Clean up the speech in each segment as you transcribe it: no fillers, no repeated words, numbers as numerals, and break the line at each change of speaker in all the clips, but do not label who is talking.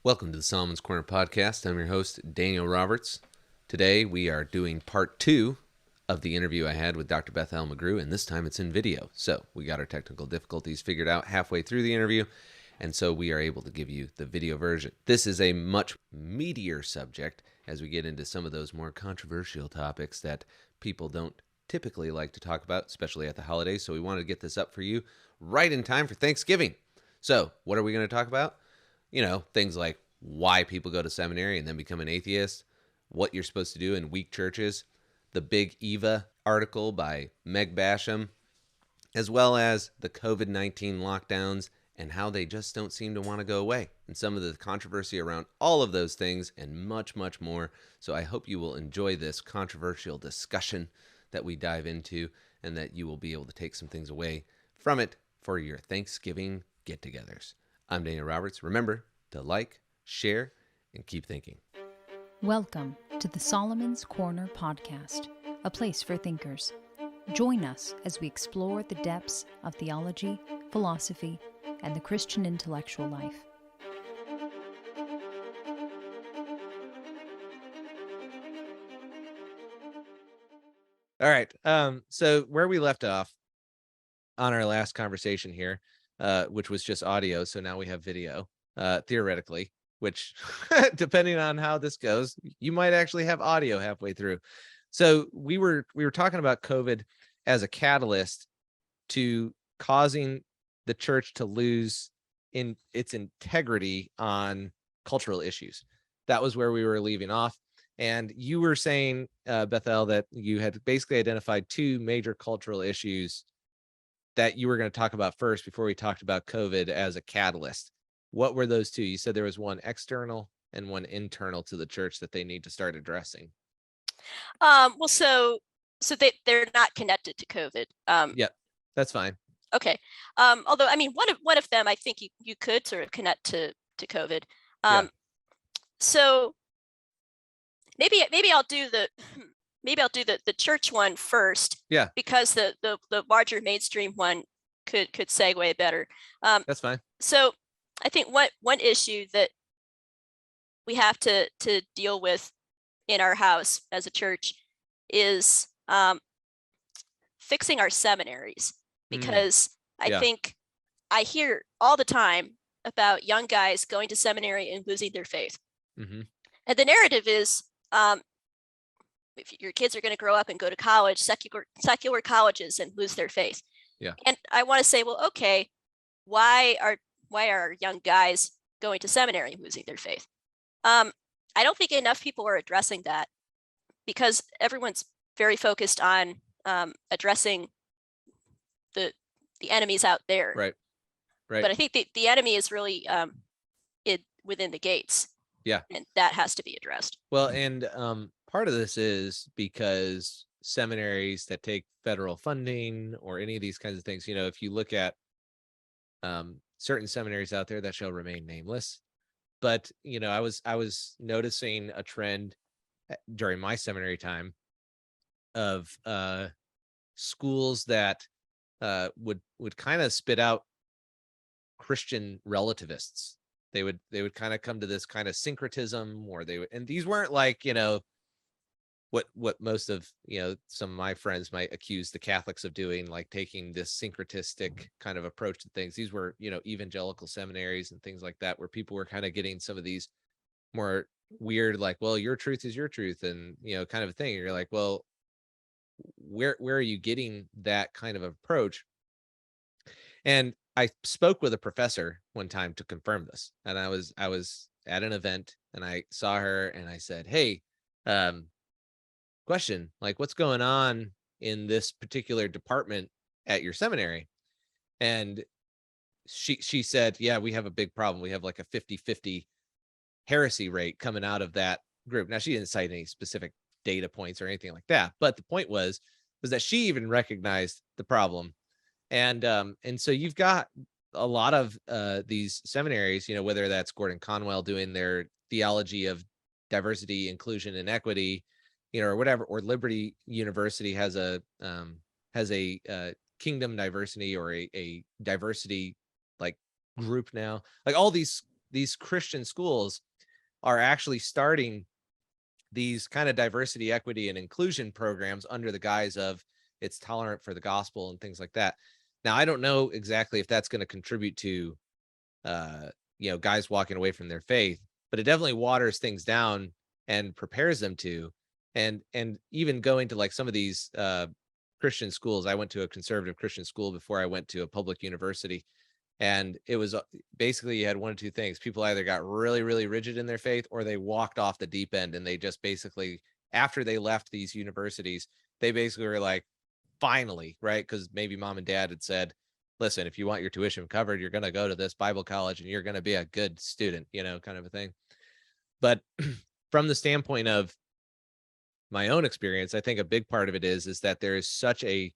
Welcome to the Solomon's Corner podcast. I'm your host, Daniel Roberts. Today we are doing part 2 of the interview I had with Dr. Bethel McGrew, and this time it's in video. So we got our technical difficulties figured out halfway through the interview, and so we are able to give you the video version. This is a much meatier subject as we get into some of those more controversial topics that people don't typically like to talk about, especially at the holidays. So we wanted to get this up for you right in time for Thanksgiving. So what are we going to talk about? You know, things like why people go to seminary and then become an atheist, what you're supposed to do in weak churches, the big Eva article by Meg Basham, as well as the COVID-19 lockdowns and how they just don't seem to want to go away, and some of the controversy around all of those things and much, much more. So I hope you will enjoy this controversial discussion that we dive into and that you will be able to take some things away from it for your Thanksgiving get-togethers. I'm Daniel Roberts. Remember to like, share, and keep thinking.
Welcome to the Solomon's Corner podcast, a place for thinkers. Join us as we explore the depths of theology, philosophy, and the Christian intellectual life.
All right. So where we left off on our last conversation here, which was just audio, so now we have video, theoretically, which depending on how this goes, you might actually have audio halfway through. So we were talking about COVID as a catalyst to causing the church to lose in its integrity on cultural issues. That was where we were leaving off. And you were saying, Bethel, that you had basically identified two major cultural issues that you were going to talk about first before we talked about COVID as a catalyst. What were those two? You said there was one external and one internal to the church that they need to start addressing.
So they're not connected to COVID.
Yep, that's fine.
Okay. Although, I mean, one of them, I think you could sort of connect to COVID. So maybe I'll do the church one first.
Yeah.
Because the larger mainstream one could segue better.
That's fine.
So I think one issue that we have to deal with in our house as a church is fixing our seminaries, because I think I hear all the time about young guys going to seminary and losing their faith.
Mm-hmm.
And the narrative is, if your kids are going to grow up and go to college, secular colleges, and lose their faith.
Yeah.
And I want to say, well, okay, why are young guys going to seminary and losing their faith? I don't think enough people are addressing that, because everyone's very focused on addressing the enemies out there.
Right.
But I think the enemy is really within the gates.
Yeah.
And that has to be addressed.
Well, and part of this is because seminaries that take federal funding or any of these kinds of things, you know, if you look at certain seminaries out there that shall remain nameless, but you know, I was noticing a trend during my seminary time of schools that would kind of spit out Christian relativists. They would kind of come to this kind of syncretism, or and these weren't like, you know, what most of, you know, some of my friends might accuse the Catholics of doing, like taking this syncretistic kind of approach to things. These were, you know, evangelical seminaries and things like that, where people were kind of getting some of these more weird, like, well, your truth is your truth, and, you know, kind of a thing. You're like, well, where are you getting that kind of approach? And I spoke with a professor one time to confirm this, and I was at an event and I saw her and I said, hey, question, like, what's going on in this particular department at your seminary? And she said, yeah, we have a big problem. We have like a 50-50 heresy rate coming out of that group. Now, she didn't cite any specific data points or anything like that, but the point was that she even recognized the problem. And so you've got a lot of these seminaries, you know, whether that's Gordon Conwell doing their theology of diversity, inclusion, and equity, you know, or whatever, or Liberty University has a kingdom diversity, or a diversity like group now. Like all these these Christian schools are actually starting these kind of diversity, equity, and inclusion programs under the guise of it's tolerant for the gospel and things like that. Now, I don't know exactly if that's going to contribute to, guys walking away from their faith, but it definitely waters things down and prepares them to, and even going to like some of these Christian schools. I went to a conservative Christian school before I went to a public university. And it was basically, you had one of two things. People either got really, really rigid in their faith, or they walked off the deep end, and they just basically, after they left these universities, they basically were like, finally, right? Because maybe mom and dad had said, listen, if you want your tuition covered, you're going to go to this Bible college and you're going to be a good student, kind of a thing. But from the standpoint of my own experience, I think a big part of it is that there is such a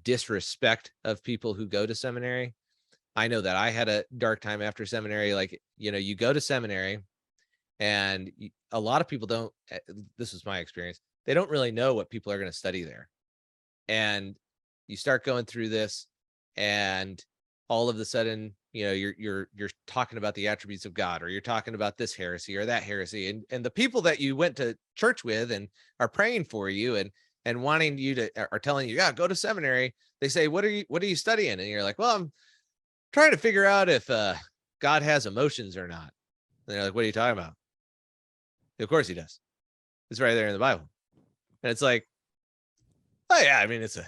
disrespect of people who go to seminary. I know that I had a dark time after seminary. Like, you go to seminary and a lot of people don't, this was my experience, they don't really know what people are going to study there. And you start going through this, and all of a sudden, you're talking about the attributes of God, or you're talking about this heresy or that heresy. And the people that you went to church with and are praying for you and wanting you to, are telling you, yeah, go to seminary. They say, what are you studying? And you're like, well, I'm trying to figure out if God has emotions or not. And they're like, what are you talking about? Of course he does. It's right there in the Bible. And it's like, oh yeah, I mean, it's a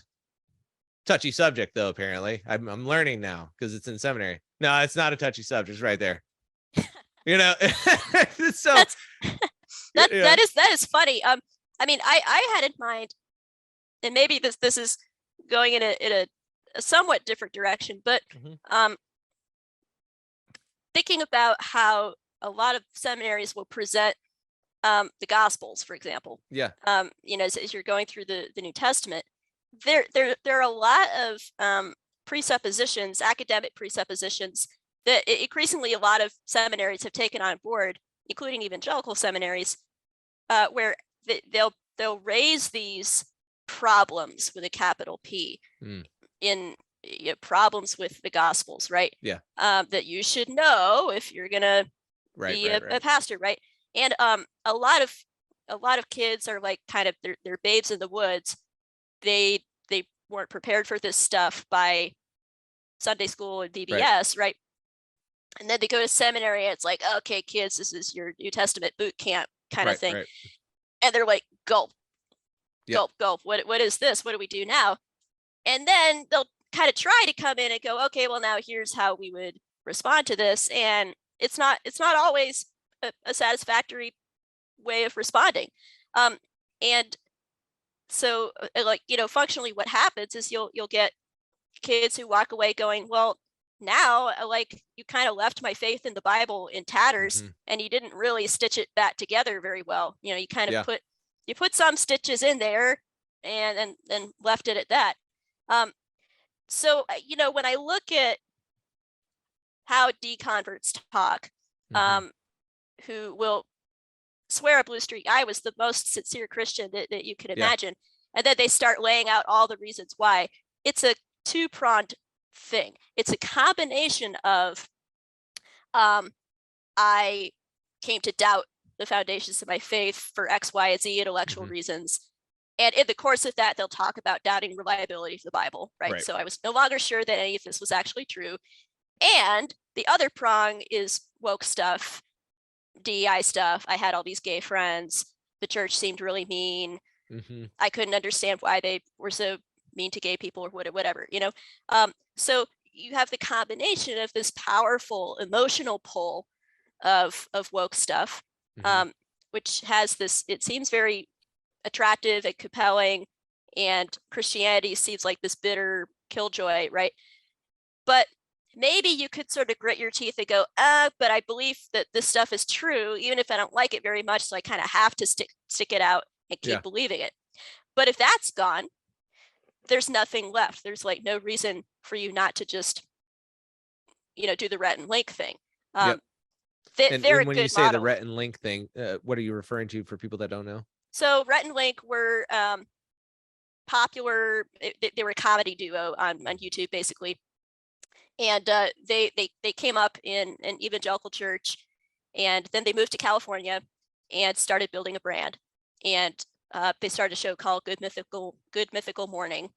touchy subject though, apparently. I'm learning now because it's in seminary. No, it's not a touchy subject. It's right there. So
that is funny. I mean, I had in mind, and maybe this is going in a somewhat different direction, but thinking about how a lot of seminaries will present the Gospels, for example.
Yeah.
As you're going through the New Testament, there are a lot of presuppositions, academic presuppositions, that increasingly a lot of seminaries have taken on board, including evangelical seminaries, where they'll raise these problems with a capital P in problems with the Gospels, right?
Yeah.
That you should know if you're gonna be a pastor, right? And a lot of kids are like kind of they're babes in the woods. They weren't prepared for this stuff by Sunday school and VBS, right? And then they go to seminary, and it's like, okay, kids, this is your New Testament boot camp kind of thing. Right. And they're like, gulp, gulp, gulp. What is this? What do we do now? And then they'll kind of try to come in and go, okay, well, now here's how we would respond to this. And it's not always a satisfactory way of responding. And so functionally what happens is you'll get kids who walk away going, well, now you kind of left my faith in the Bible in tatters, and you didn't really stitch it back together very well. You kind of put some stitches in there and left it at that. So when I look at how deconverts talk, who will swear up Blue Streak, I was the most sincere Christian that you could imagine. And then they start laying out all the reasons why. It's a two-pronged thing. It's a combination of I came to doubt the foundations of my faith for X, Y, and Z intellectual reasons. And in the course of that, they'll talk about doubting reliability of the Bible, right? So I was no longer sure that any of this was actually true. And the other prong is woke stuff, DEI stuff. I had all these gay friends. The church seemed really mean. I couldn't understand why they were so mean to gay people or whatever, So you have the combination of this powerful emotional pull of woke stuff, which has this, it seems very attractive and compelling, and Christianity seems like this bitter killjoy, right? But maybe you could sort of grit your teeth and go, but I believe that this stuff is true, even if I don't like it very much, so I kind of have to stick it out and keep believing it. But if that's gone, there's nothing left. There's no reason for you not to just, do the Rhett and Link thing.
And when you say
model.
the Rhett and Link thing, what are you referring to for people that don't know?
So Rhett and Link were popular. They were a comedy duo on YouTube, basically. and they came up in an evangelical church, and then they moved to California and started building a brand, and they started a show called Good Mythical Morning,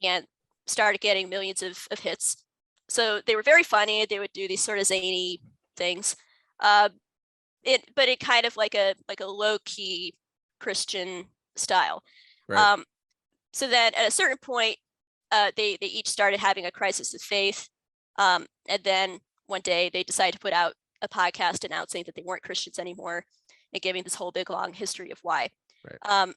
and started getting millions of hits. So they were very funny. They would do these sort of zany things, but it kind of like a low key Christian style.
Right.
So then at a certain point, they each started having a crisis of faith, and then one day they decided to put out a podcast announcing that they weren't Christians anymore and giving this whole big long history of why.
Right.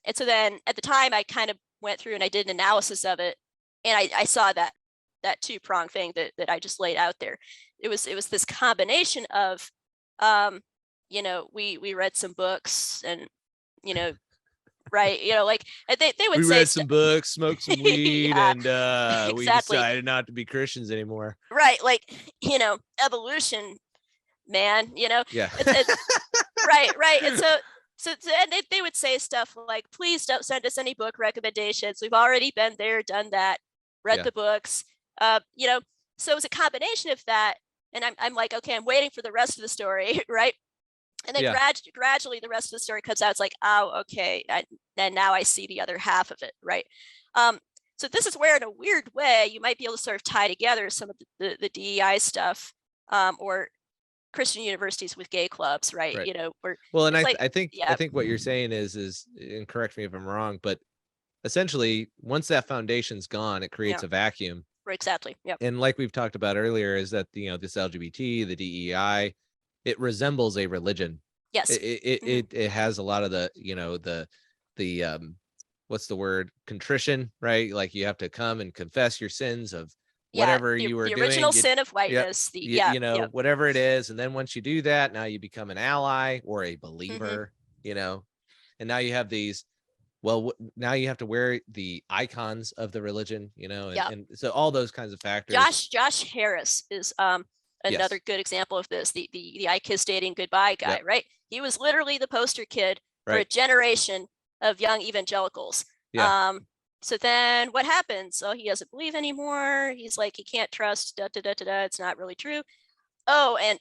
And so then at the time I kind of went through and I did an analysis of it, and I saw that two-pronged thing that I just laid out there. It was this combination of, we read some books and, right, like they would
we
say
read some books, smoked some weed,
Yeah,
and we
exactly.
decided not to be Christians anymore.
Right, like, evolution, man,
Yeah.
it's right. And so and they would say stuff like, please don't send us any book recommendations. We've already been there, done that, read the books. So it was a combination of that. And I'm like, okay, I'm waiting for the rest of the story, right? And then gradually the rest of the story comes out. It's like, oh, okay. And now I see the other half of it, right? So this is where, in a weird way, you might be able to sort of tie together some of the DEI stuff, or Christian universities with gay clubs, right?
Well, and I think what you're saying is, and correct me if I'm wrong, but essentially once that foundation's gone, it creates a vacuum.
Exactly. Yep.
And like we've talked about earlier, is that this LGBT, the DEI, it resembles a religion.
Yes.
It has a lot of the what's the word, contrition, right? Like you have to come and confess your sins of whatever you were doing,
the original sin of whiteness.
Whatever it is, and then once you do that, now you become an ally or a believer, and now you have these. Well, now you have to wear the icons of the religion, and so all those kinds of factors.
Josh Harris is another good example of this. The I Kiss Dating Goodbye guy, right? He was literally the poster kid for a generation of young evangelicals. So then what happens? Oh, he doesn't believe anymore. He's like, he can't trust, it's not really true. Oh, and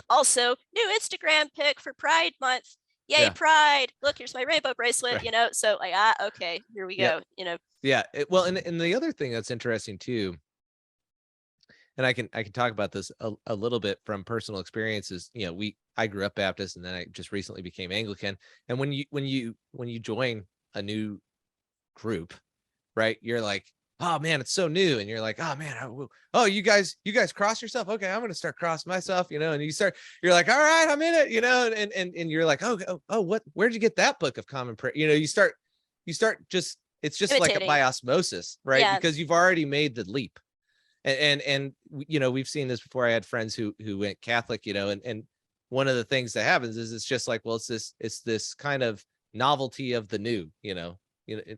also new Instagram pic for Pride Month. Yay, Pride. Look, here's my rainbow bracelet, so like, okay, here we go,
Well, and the other thing that's interesting too, and I can talk about this a little bit from personal experiences. I grew up Baptist, and then I just recently became Anglican. And when you join a new group, right, you're like, oh man, it's so new, and you're like, oh man, you guys cross yourself. Okay, I'm gonna start crossing myself, and you're like, all right, I'm in it, and you're like, oh, where'd you get that book of common prayer? You start just, it's just
imitating.
like by osmosis, right? Because you've already made the leap. And we've seen this before. I had friends who went Catholic, and one of the things that happens is it's just like, well, it's this kind of novelty of the new,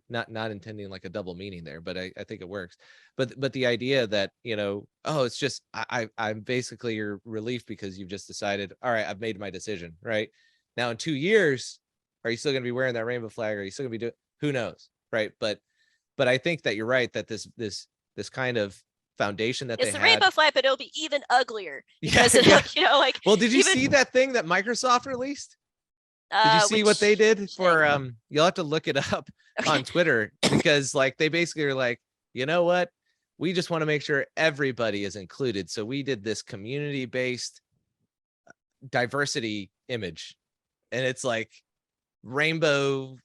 not intending like a double meaning there, but I think it works. But the idea that, it's just, I'm basically your relief because you've just decided, all right, I've made my decision, right? Now in 2 years, are you still going to be wearing that rainbow flag? Are you still going to be doing, who knows, right? But I think that you're right, that this kind of foundation that
it's the rainbow flag, but it'll be even uglier because
well, did you see that thing that Microsoft released? Did you see what they did for you'll have to look it up on Twitter, because like they basically are like, you know what, we just want to make sure everybody is included, so we did this community-based diversity image, and it's like rainbow,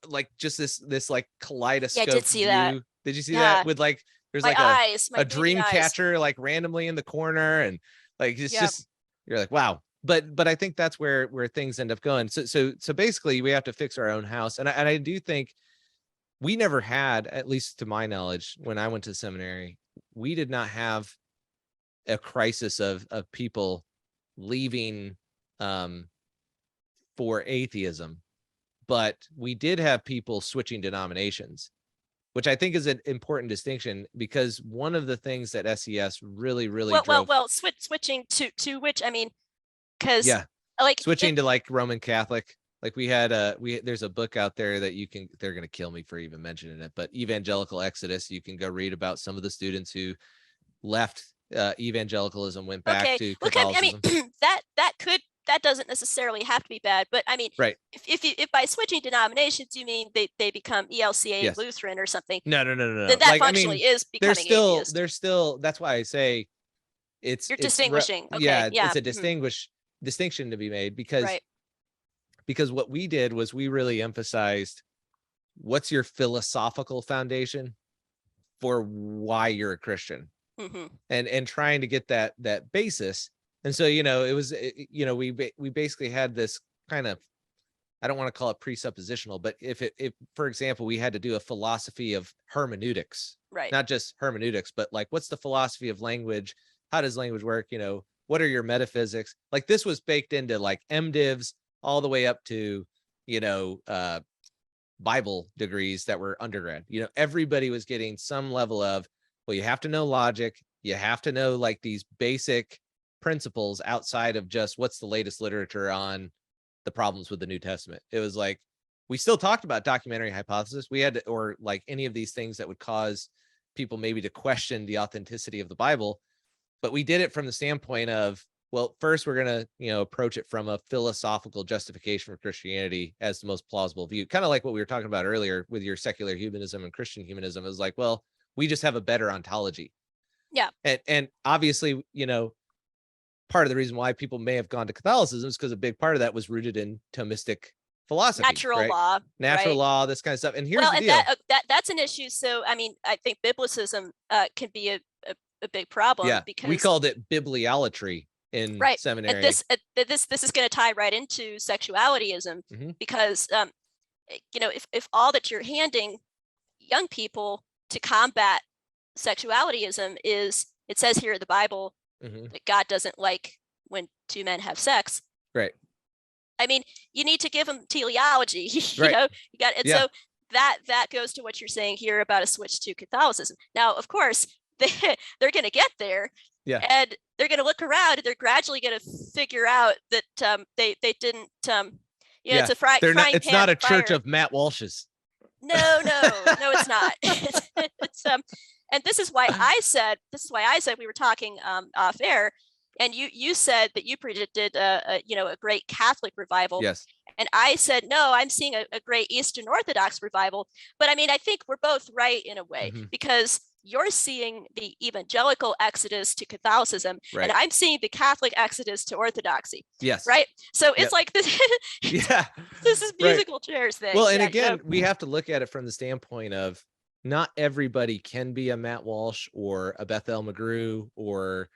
like just this like kaleidoscope.
I did see that.
Did you see that? With like, there's
my
like
eyes,
a dream catcher like randomly in the corner, and like it's just, you're like, wow. But I think that's where things end up going. So basically we have to fix our own house. And I do think we never had, at least to my knowledge, when I went to seminary, we did not have a crisis of people leaving for atheism, but we did have people switching denominations, which I think is an important distinction, because one of the things that SES really drove,
switching to which, I mean, because like
switching to like Roman Catholic, like we had there's a book out there that they're going to kill me for even mentioning it, but Evangelical Exodus, you can go read about some of the students who left evangelicalism, went back
Okay,
to
look, I mean,
Catholicism.
that doesn't necessarily have to be bad, but I mean,
Right.
if by switching denominations you mean they become ELCA
Yes.
and Lutheran or something,
No.
then that functionally is becoming atheist.
There's still, that's why I say
You're distinguishing. Okay,
yeah,
yeah.
it's a distinction to be made, because
Right.
what we did was we really emphasized what's your philosophical foundation for why you're a Christian,
Hmm.
and trying to get that basis. And so, it was, we basically had this kind of, I don't want to call it presuppositional, but if for example, we had to do a philosophy of hermeneutics,
Right.
not just hermeneutics, but like, what's the philosophy of language? How does language work? What are your metaphysics? Like, this was baked into like MDivs all the way up to, Bible degrees that were undergrad. Everybody was getting some level of, well, you have to know logic. You have to know like these basic principles outside of just what's the latest literature on the problems with the New Testament. It was like, we still talked about documentary hypothesis. We had to, or like any of these things that would cause people maybe to question the authenticity of the Bible, but we did it from the standpoint of, well, first we're going to, approach it from a philosophical justification for Christianity as the most plausible view. Kind of like what we were talking about earlier with your secular humanism and Christian humanism. It was like, well, we just have a better ontology.
Yeah.
And obviously, part of the reason why people may have gone to Catholicism is because a big part of that was rooted in Thomistic philosophy,
Natural law,
natural
right?
law, this kind of stuff. And here's the deal.
And that's an issue. So, I mean, I think biblicism can be a big problem, because
we called it bibliolatry in seminary.
And this is going to tie right into sexualityism, because if all that you're handing young people to combat sexualityism is, it says here in the Bible that God doesn't like when two men have sex.
Right.
I mean, you need to give them teleology. You got it.
Yeah.
So that goes to what you're saying here about a switch to Catholicism. Now, of course, they're going to get there.
Yeah.
And they're going to look around, and they're gradually going to figure out that they didn't. It's a
it's not a church of Matt Walsh's.
No, it's not. It's and this is why I said we were talking off air, and you said that you predicted a great Catholic revival.
Yes.
And I said, no, I'm seeing a great Eastern Orthodox revival. But I mean, I think we're both right in a way, because you're seeing the evangelical exodus to Catholicism, and I'm seeing the Catholic exodus to Orthodoxy.
Yes.
Right. So it's like this.
Yeah.
This is musical chairs thing.
Well, and again, we have to look at it from the standpoint of, not everybody can be a Matt Walsh or a Bethel McGrew or,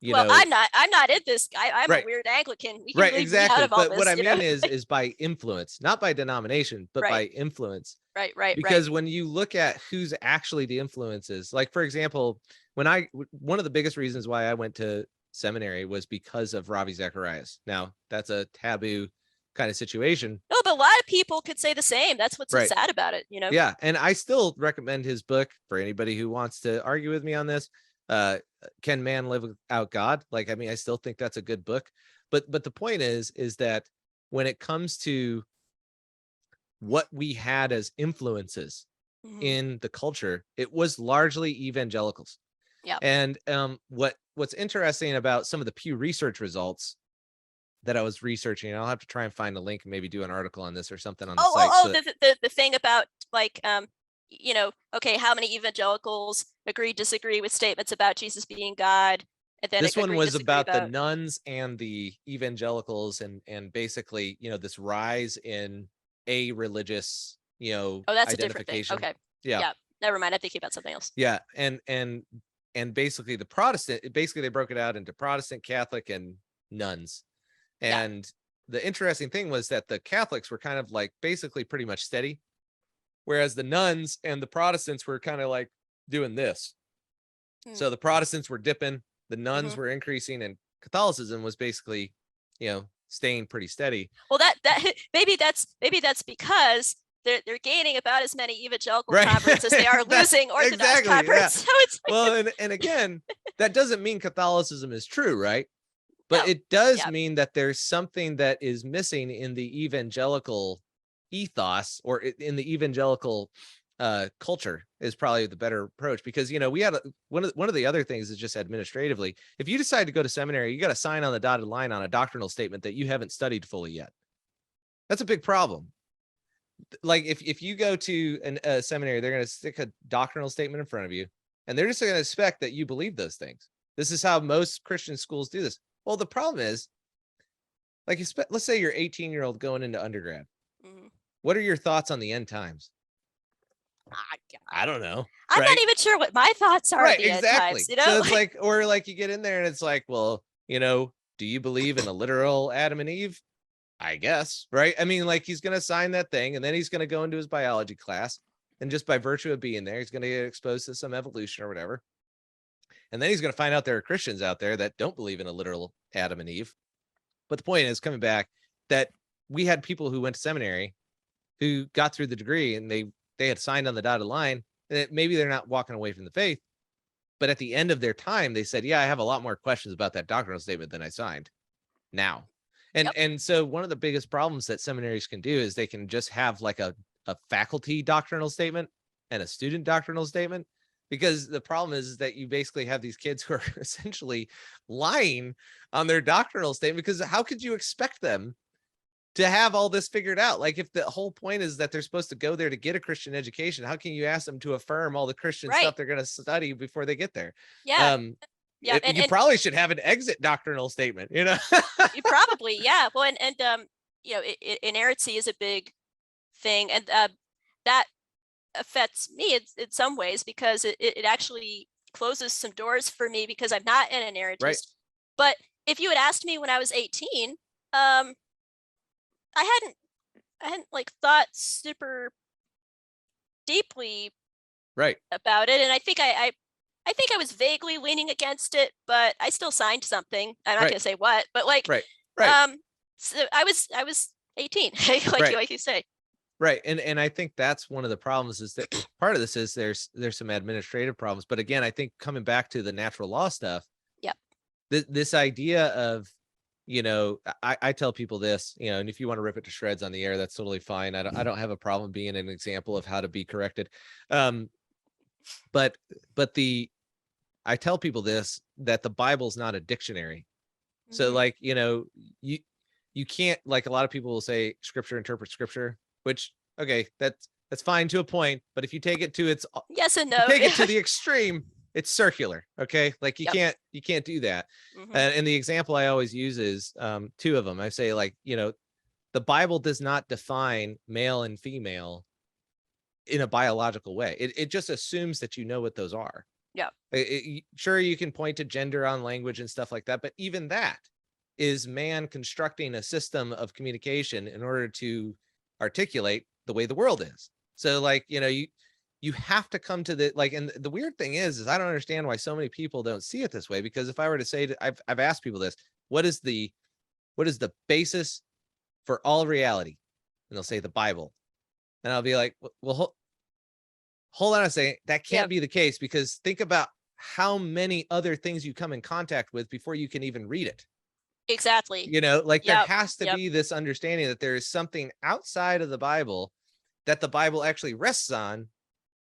I'm not in this. I'm a weird Anglican. We can leave me out of all
but
this,
what I mean is by influence, not by denomination, but by influence.
Right.
Because when you look at who's actually the influences, like, for example, one of the biggest reasons why I went to seminary was because of Ravi Zacharias. Now, that's a taboo kind of situation.
No, but a lot of people could say the same. That's what's so sad about it,
Yeah, and I still recommend his book for anybody who wants to argue with me on this. Can Man Live Without God? Like, I mean, I still think that's a good book. But the point is that when it comes to what we had as influences in the culture, it was largely evangelicals.
Yeah.
And what's interesting about some of the Pew Research results that I was researching, and I'll have to try and find a link and maybe do an article on this or something on the site.
The thing about, like, okay, how many evangelicals disagree with statements about Jesus being God? And then
this one was about the nuns and the evangelicals, and basically, this rise in a religious,
that's a different thing. Okay.
Yeah.
Never mind. I'm thinking about something else.
Yeah. And basically the Protestant, they broke it out into Protestant, Catholic, and nuns. And the interesting thing was that the Catholics were kind of like basically pretty much steady, whereas the nuns and the Protestants were kind of like doing this. So the Protestants were dipping, the nuns were increasing, and Catholicism was basically, staying pretty steady.
Well, that maybe that's because they're gaining about as many evangelical converts as they are losing Orthodox converts. So it's like,
well, and again, that doesn't mean Catholicism is true, right? But it does mean that there's something that is missing in the evangelical ethos, or in the evangelical culture is probably the better approach, because we had one of the other things is just administratively, if you decide to go to seminary, you got to sign on the dotted line on a doctrinal statement that you haven't studied fully yet. That's a big problem. Like if you go to a seminary, they're going to stick a doctrinal statement in front of you, and they're just going to expect that you believe those things. This is how most Christian schools do this. Well, the problem is, like, let's say you're 18-year-old going into undergrad.
Mhm.
What are your thoughts on the end times? I don't know.
I'm
right?
not even sure what my thoughts are.
Right,
At the
exactly.
End times,
So it's like, or like you get in there and it's like, well, do you believe in a literal Adam and Eve? I guess, right? I mean, like, he's going to sign that thing, and then he's going to go into his biology class, and just by virtue of being there, he's going to get exposed to some evolution or whatever. And then he's going to find out there are Christians out there that don't believe in a literal Adam and Eve. But the point is, coming back, that we had people who went to seminary who got through the degree, and they had signed on the dotted line, and maybe they're not walking away from the faith, but at the end of their time, they said, yeah, I have a lot more questions about that doctrinal statement than I signed now. And so one of the biggest problems that seminaries can do is they can just have like a faculty doctrinal statement and a student doctrinal statement, because the problem is that you basically have these kids who are essentially lying on their doctrinal statement, because how could you expect them to have all this figured out? Like, if the whole point is that they're supposed to go there to get a Christian education, how can you ask them to affirm all the Christian stuff they're going to study before they get there?
Yeah.
You probably should have an exit doctrinal statement,
You probably, yeah. Well, inerrancy is a big thing, and that affects me in some ways, because it actually closes some doors for me, because I'm not an inerrantist.
Right.
But if you had asked me when I was 18, I hadn't like thought super deeply about it, and I think I think I was vaguely leaning against it, but I still signed something. I'm not going to say what, but like, so I was 18, like you say.
Right. And I think that's one of the problems, is that part of this is there's some administrative problems. But again, I think coming back to the natural law stuff, this idea of, I tell people this, and if you want to rip it to shreds on the air, that's totally fine. I don't have a problem being an example of how to be corrected. But I tell people this, that the Bible's not a dictionary. Mm-hmm. So like, you can't, like, a lot of people will say scripture interprets scripture, which, okay, that's fine to a point. But if you take it to its
yes and no,
take it to the extreme, it's circular. Okay. Like you can't do that. Mm-hmm. And the example I always use is two of them. I say, like, the Bible does not define male and female in a biological way. It just assumes that you know what those are.
Yeah.
Sure, you can point to gender on language and stuff like that, but even that is man constructing a system of communication in order to articulate the way the world is. So, like, you have to come to the, like, and the weird thing is I don't understand why so many people don't see it this way, because if I were to say, I've asked people this, what is the basis for all reality? And they'll say the Bible. And I'll be like, well, hold on a second. That can't be the case, because think about how many other things you come in contact with before you can even read it.
Exactly.
Like, there has to be this understanding that there is something outside of the Bible that the Bible actually rests on,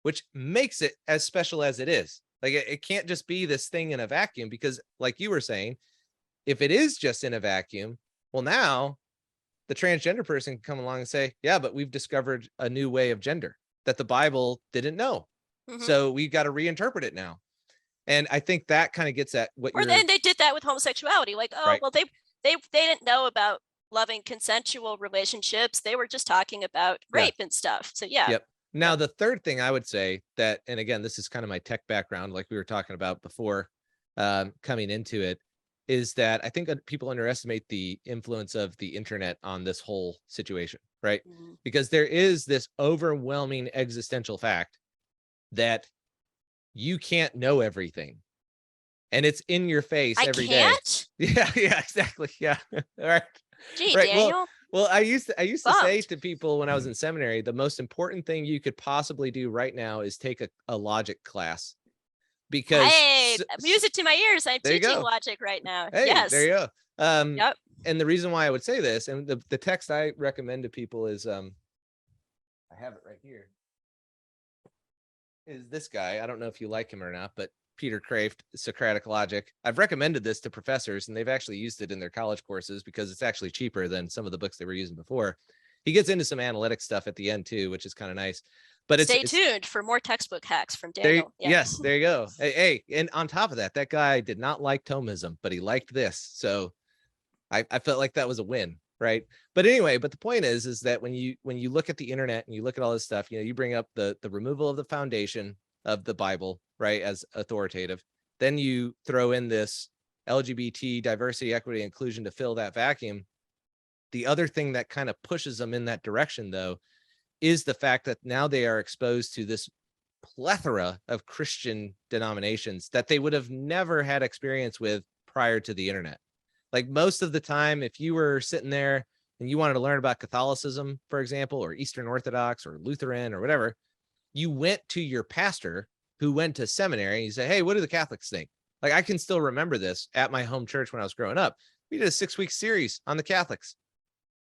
which makes it as special as it is. Like, it can't just be this thing in a vacuum, because, like you were saying, if it is just in a vacuum, well, now the transgender person can come along and say, yeah, but we've discovered a new way of gender that the Bible didn't know. Mm-hmm. So we've got to reinterpret it now. And I think that kind of gets at what you're...
then they did that with homosexuality. Like, well, they didn't know about loving consensual relationships. They were just talking about rape and stuff. So
Now, the third thing I would say that, and again, this is kind of my tech background, like we were talking about before coming into it, is that I think people underestimate the influence of the internet on this whole situation, right? Mm-hmm. Because there is this overwhelming existential fact that you can't know everything, and it's in your face every day. Yeah, exactly. Yeah. All right.
Gee, right. Daniel.
Well, I used to say to people when I was in seminary, the most important thing you could possibly do right now is take a logic class. Because
music to my ears. I'm teaching logic right now.
Hey,
yes.
There you go. And the reason why I would say this, and the text I recommend to people is, I have it right here. is this guy. I don't know if you like him or not, but Peter Kraft, Socratic Logic. I've recommended this to professors, and they've actually used it in their college courses because it's actually cheaper than some of the books they were using before. He gets into some analytic stuff at the end too, which is kind of nice. But
Stay tuned for more textbook hacks from
there.
Daniel. Yeah.
Yes, there you go. Hey, and on top of that, that guy did not like Thomism, but he liked this. So I felt like that was a win, right? But anyway, but the point is that when you look at the internet and you look at all this stuff, you know, you bring up the removal of the foundation of the Bible, right, as authoritative. Then you throw in this LGBT, diversity, equity, inclusion to fill that vacuum. The other thing that kind of pushes them in that direction, though, is the fact that now they are exposed to this plethora of Christian denominations that they would have never had experience with prior to the internet. Like most of the time, if you were sitting there and you wanted to learn about Catholicism, for example, or Eastern Orthodox or Lutheran or whatever, you went to your pastor who went to seminary and you say, hey, what do the Catholics think? Like I can still remember this at my home church when I was growing up. We did a 6-week series on the Catholics.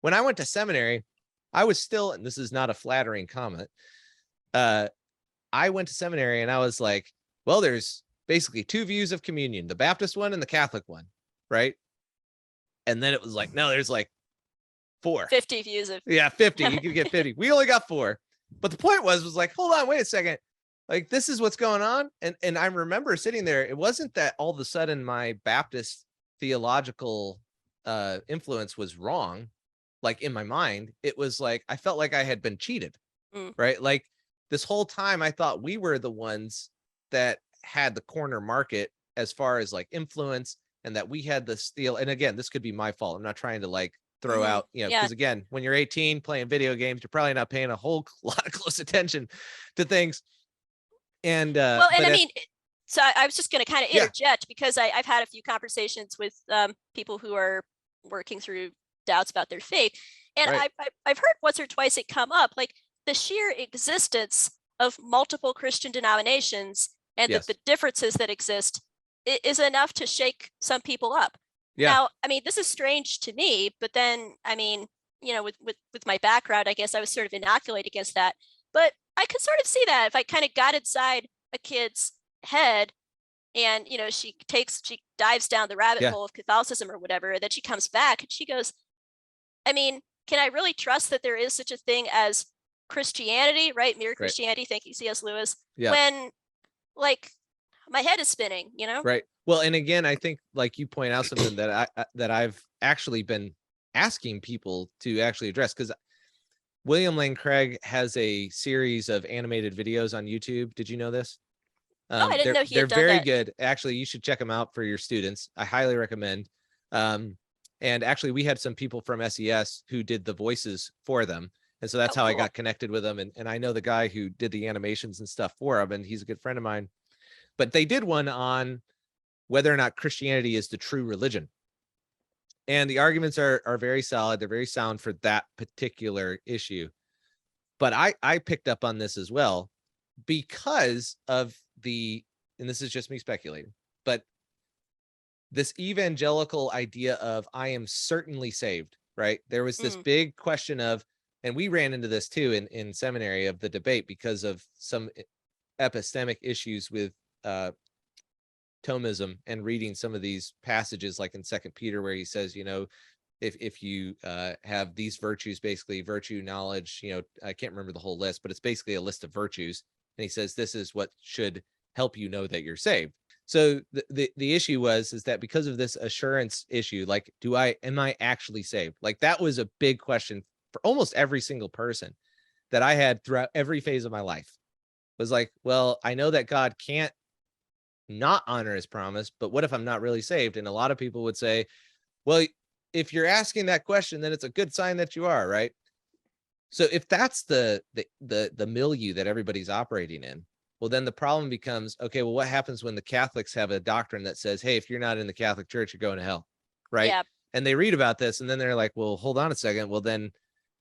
When I went to seminary, I was still, and this is not a flattering comment, I went to seminary and I was like, well, there's basically 2 views of communion, the Baptist one and the Catholic one, right? And then it was like, no, there's like 4.
50 views of.
Yeah, 50. You could get 50. We only got 4. But the point was like, hold on, wait a second. Like, this is what's going on. And I remember sitting there. It wasn't that all of a sudden my Baptist theological influence was wrong, like in my mind. It was like, I felt like I had been cheated, right? Like this whole time I thought we were the ones that had the corner market as far as like influence, and that we had the steal. And again, this could be my fault. I'm not trying to like throw out, you know, because again, when you're 18 playing video games, you're probably not paying a whole lot of close attention to things. And
well, and I mean, so I was just going to kind of interject because I've had a few conversations with people who are working through doubts about their faith, and I've heard once or twice it come up, like the sheer existence of multiple Christian denominations and the differences that exist is enough to shake some people up. Now, I mean, this is strange to me, but then, I mean, you know, with my background, I guess I was sort of inoculated against that. But I could sort of see that if I kind of got inside a kid's head and, you know, she dives down the rabbit hole of Catholicism or whatever, and then she comes back and she goes, I mean, can I really trust that there is such a thing as Christianity, right? Mere Christianity. Thank you, C.S. Lewis. When, like, my head is spinning, you know?
Right. Well, and again, I think like you point out something that I've actually been asking people to actually address, because William Lane Craig has a series of animated videos on YouTube. Did you know this?
I didn't know he had done
They're very
that.
good. Actually, you should check them out for your students. I highly recommend. And actually, we had some people from SES who did the voices for them. And so that's how I got connected with them. And I know the guy who did the animations and stuff for them, and he's a good friend of mine. But they did one on whether or not Christianity is the true religion. And the arguments are very solid. They're very sound for that particular issue. But I picked up on this as well because of and this is just me speculating, but this evangelical idea of I am certainly saved, right? There was this big question of, and we ran into this too in seminary, of the debate because of some epistemic issues with Thomism and reading some of these passages like in 2 Peter where he says, you know, if you have these virtues, basically virtue, knowledge, you know, I can't remember the whole list, but it's basically a list of virtues. And he says, this is what should help you know that you're saved. So the issue is that because of this assurance issue, like, am I actually saved? Like that was a big question for almost every single person that I had throughout every phase of my life. Was like, well, I know that God can't not honor his promise, but what if I'm not really saved? And a lot of people would say, well, if you're asking that question, then it's a good sign that you are, right? So if that's the milieu that everybody's operating in, well, then the problem becomes, okay, well, what happens when the Catholics have a doctrine that says, hey, if you're not in the Catholic Church, you're going to hell, right?
Yeah.
And they read about this and then they're like, well, hold on a second. Well, then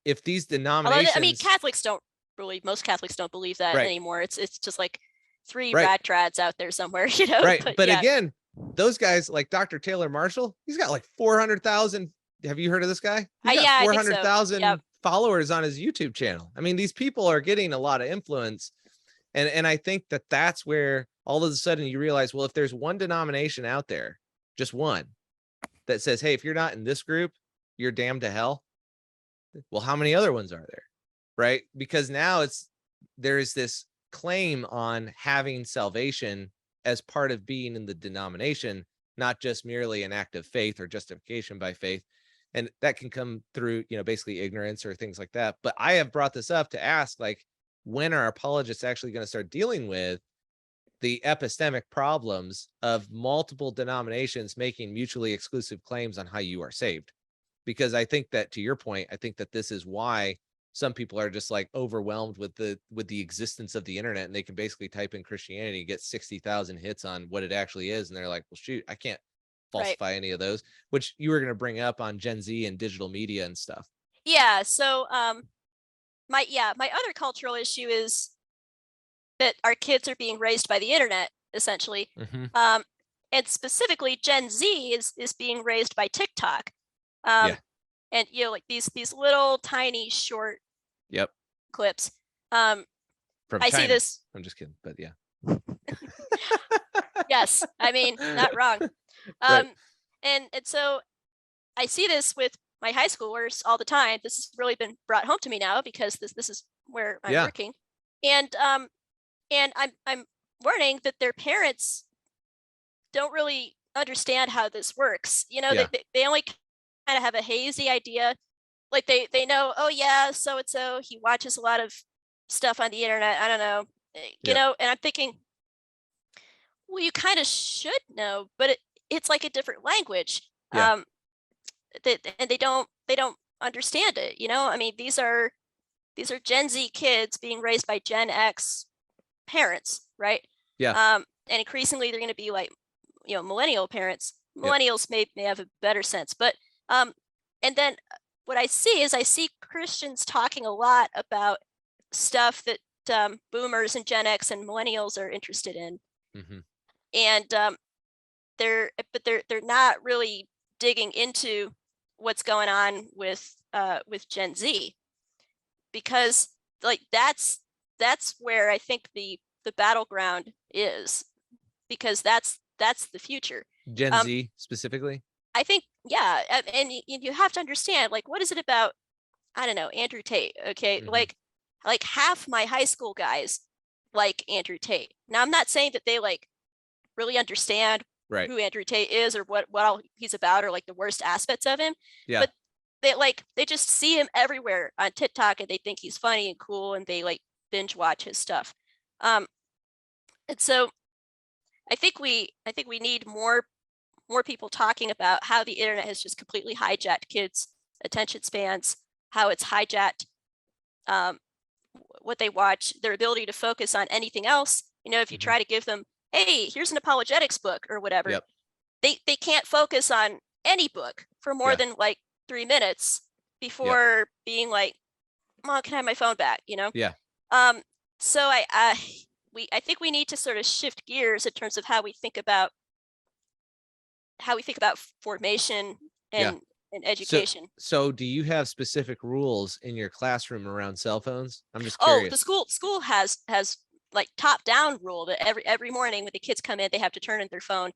if these denominations,
I mean, most Catholics don't believe that anymore. It's just like 3 rat trads out there somewhere, you know?
Right. But again, those guys like Dr. Taylor Marshall, he's got like 400,000. Have you heard of this guy? He's got 400,000 followers on his YouTube channel. I mean, these people are getting a lot of influence. And I think that that's where all of a sudden you realize, well, if there's one denomination out there, just one, that says, hey, if you're not in this group, you're damned to hell. Well, how many other ones are there? Right? Because now there's this claim on having salvation as part of being in the denomination, not just merely an act of faith or justification by faith. And that can come through, basically ignorance or things like that. But I have brought this up to ask, like, when are apologists actually going to start dealing with the epistemic problems of multiple denominations making mutually exclusive claims on how you are saved? Because I think that, to your point, I think that this is why some people are just like overwhelmed with the existence of the internet, and they can basically type in Christianity and get 60,000 hits on what it actually is, and they're like, well, shoot, I can't falsify any of those, which you were going to bring up on Gen Z and digital media and stuff.
Yeah. So my other cultural issue is that our kids are being raised by the internet, essentially. And specifically Gen Z is being raised by TikTok. And like these little tiny short clips.
From
I
China.
see this.
I'm just kidding, but yeah.
Yes, I mean, not wrong.
Right.
And so I see this with my high schoolers all the time. This has really been brought home to me now because this is where I'm working. And I'm learning that their parents don't really understand how this works. They only kind of have a hazy idea. Like they know, oh yeah, so and so, he watches a lot of stuff on the internet. I don't know, and I'm thinking, well, you kind of should know, but it's like a different language. And they don't understand it. I mean, these are Gen Z kids being raised by Gen X parents, right? And increasingly they're going to be like, millennial parents. Millennials may have a better sense, but and then what I see Christians talking a lot about stuff that boomers and Gen X and millennials are interested in. And they're not really digging into what's going on with Gen Z, because like that's where I think the battleground is, because that's the future.
Gen Z specifically?
I think, yeah. And you have to understand, like, what is it about, I don't know, Andrew Tate? Okay. Like half my high school guys like Andrew Tate. Now, I'm not saying that they like really understand who Andrew Tate is or what all he's about, or like the worst aspects of him. But they just see him everywhere on TikTok, and they think he's funny and cool, and they like binge watch his stuff. And so I think we need more people talking about how the internet has just completely hijacked kids' attention spans, how it's hijacked what they watch, their ability to focus on anything else. If you try to give them, hey, here's an apologetics book or whatever, they can't focus on any book for more than like 3 minutes before being like, Mom, can I have my phone back? So I think we need to sort of shift gears in terms of how we think about formation and education.
So do you have specific rules in your classroom around cell phones? I'm just curious.
The school has like top down rule that every morning when the kids come in, they have to turn in their phone,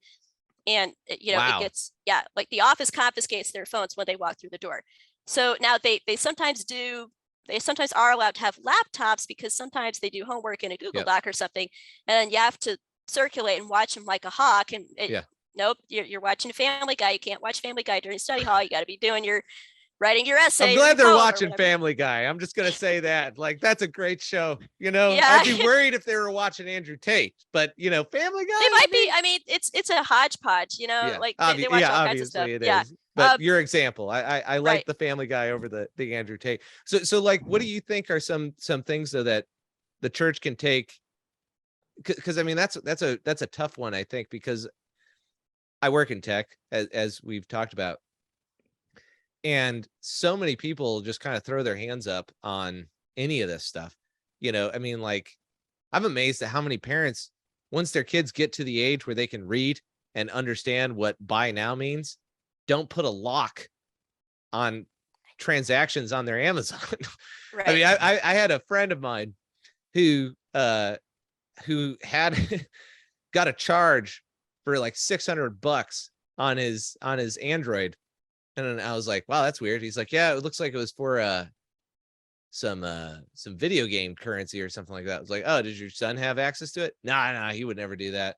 and it gets like the office confiscates their phones when they walk through the door. So now they sometimes are allowed to have laptops, because sometimes they do homework in a Google Doc or something, and then you have to circulate and watch them like a hawk. And nope, you're watching Family Guy. You can't watch Family Guy during study hall. You got to be writing your essay.
I'm glad they're watching Family Guy. I'm just going to say that. Like, that's a great show. I'd be worried if they were watching Andrew Tate, but Family Guy.
They might be. I mean, it's a hodgepodge, like they watch all kinds of stuff.
It is. But your example, I like the Family Guy over the Andrew Tate. So like, what do you think are some things though that the church can take? Because I mean, that's a tough one, I think, because I work in tech, as we've talked about. And so many people just kind of throw their hands up on any of this stuff. I mean, like, I'm amazed at how many parents, once their kids get to the age where they can read and understand what buy now means, don't put a lock on transactions on their Amazon. I mean, I had a friend of mine who who had got a charge for like $600 on his Android. And then I was like, wow, that's weird. He's like, yeah, it looks like it was for some video game currency or something like that. I was like, oh, did your son have access to it? Nah, he would never do that.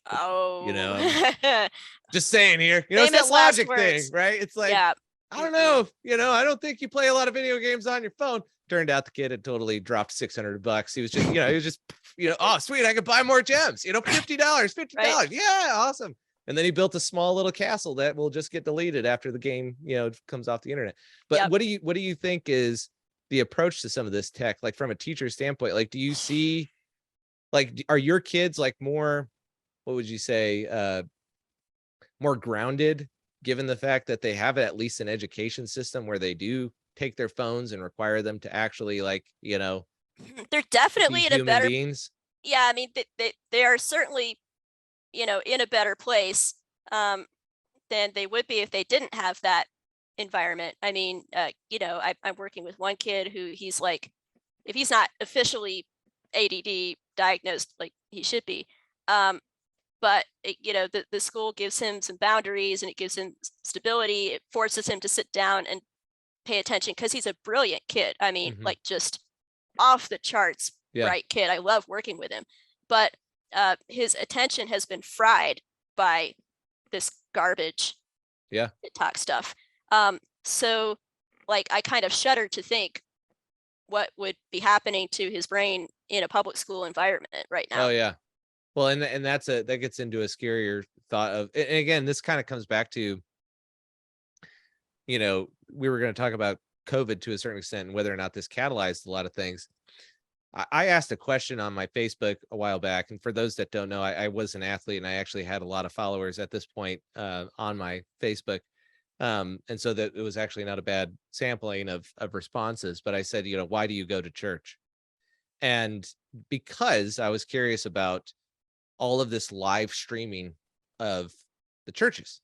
Oh,
You know, just saying here, you know, it's
famous
that
last
logic thing,
words.
right? It's like,
Yeah.
I don't know, you know, I don't think you play a lot of video games on your phone. Turned out the kid had totally dropped $600. He was just, you know, he was just, you know, oh, sweet, I could buy more gems, you know, $50.
Right.
Yeah, awesome. And then he built a small little castle that will just get deleted after the game, you know, comes off the internet. But
Yep.
what do you think is the approach to some of this tech, like from a teacher standpoint? Like, do you see, like, are your kids like more, what would you say, more grounded, given the fact that they have at least an education system where they do take their phones and require them to actually, like, you know,
They're
be
definitely in a
human
better,
beings?
yeah, I mean, they are certainly, you know, in a better place than they would be if they didn't have that environment. I mean, you know, I'm working with one kid who he's like, if he's not officially ADD diagnosed like he should be, but you know, the school gives him some boundaries and it gives him stability. It forces him to sit down and pay attention because he's a brilliant kid. I mean, like just off the charts
Yeah.
bright kid. I love working with him, but his attention has been fried by this garbage TikTok stuff. So like I kind of shudder to think what would be happening to his brain in a public school environment right now.
Oh yeah. Well, and that gets into a scarier thought of, and again, this kind of comes back to, you know, we were going to talk about COVID to a certain extent and whether or not this catalyzed a lot of things. I asked a question on my Facebook a while back, and for those that don't know, I was an athlete and I actually had a lot of followers at this point on my Facebook. And so that it was actually not a bad sampling of responses. But I said, you know, why do you go to church? And because I was curious about all of this live streaming of the churches.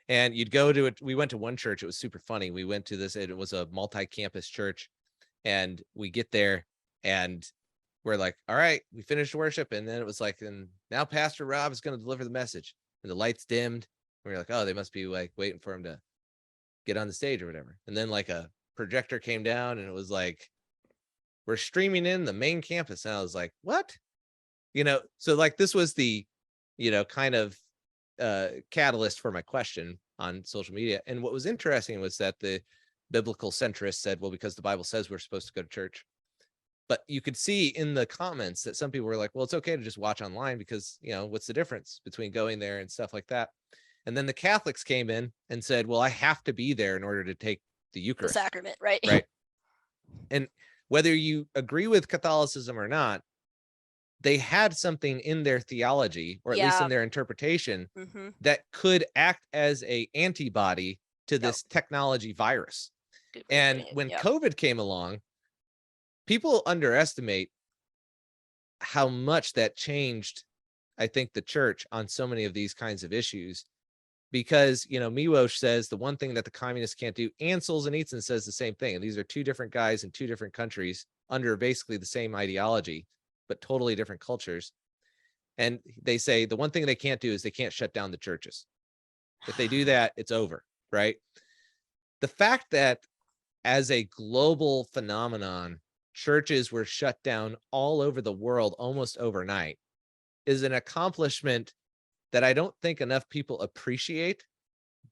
And you'd go to it. We went to one church. It was super funny. We went to this, it was a multi-campus church. And we get there and we're like, all right, we finished worship. And then it was like, and now Pastor Rob is going to deliver the message. And the lights dimmed. And we're like, oh, they must be like waiting for him to get on the stage or whatever. And then like a projector came down and it was like, we're streaming in the main campus. And I was like, what? You know, so like this was the, you know, kind of catalyst for my question on social media. And what was interesting was that the biblical centrists said, well, because the Bible says we're supposed to go to church. But you could see in the comments that some people were like, well, it's okay to just watch online because, you know, what's the difference between going there and stuff like that? And then the Catholics came in and said, well, I have to be there in order to take the Eucharist.
The sacrament, right?
Right. And whether you agree with Catholicism or not, they had something in their theology, or at least in their interpretation, that could act as a antibody to this technology virus. And when COVID came along, people underestimate how much that changed, I think, the church on so many of these kinds of issues. Because, you know, Miłosz says the one thing that the communists can't do, and Solzhenitsyn says the same thing. And these are two different guys in two different countries under basically the same ideology, but totally different cultures. And they say the one thing they can't do is they can't shut down the churches. If they do that, it's over, right? The fact that as a global phenomenon, churches were shut down all over the world almost overnight is an accomplishment that I don't think enough people appreciate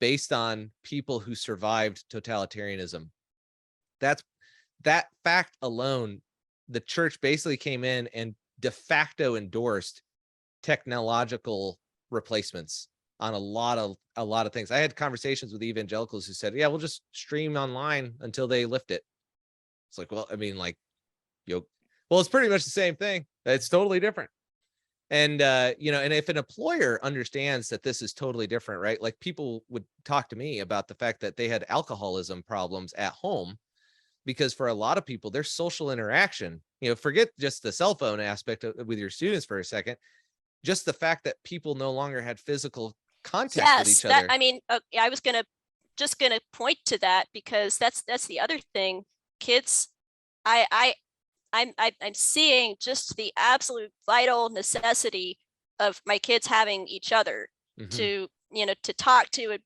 based on people who survived totalitarianism. That fact alone, the church basically came in and de facto endorsed technological replacements on a lot of things. I had conversations with evangelicals who said, yeah, we'll just stream online until they lift it. It's like, well, I mean, like, well, it's pretty much the same thing. It's totally different. And, you know, and if an employer understands that this is totally different, right? Like people would talk to me about the fact that they had alcoholism problems at home, because for a lot of people, their social interaction, you know, forget just the cell phone aspect with your students for a second, just the fact that people no longer had physical contact with each other.
I mean, I was just gonna point to that because that's the other thing. Kids, I I'm seeing just the absolute vital necessity of my kids having each other to, to talk to and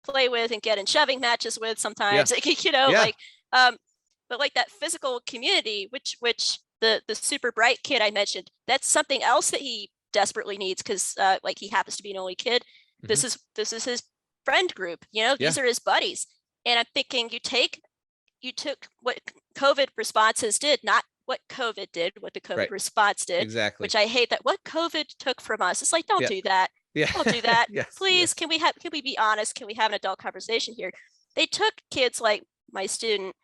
play with and get in shoving matches with sometimes,
Yeah.
but like that physical community, which the super bright kid I mentioned, that's something else that he desperately needs, because like he happens to be an only kid. This is his friend group, these are his buddies. And I'm thinking you took what COVID responses did, not what COVID did, what the COVID response did.
Exactly.
Which I hate, that what COVID took from us. It's like, don't do that.
Yeah.
Don't do that.
Yes,
Please, can we be honest? Can we have an adult conversation here? They took kids like my student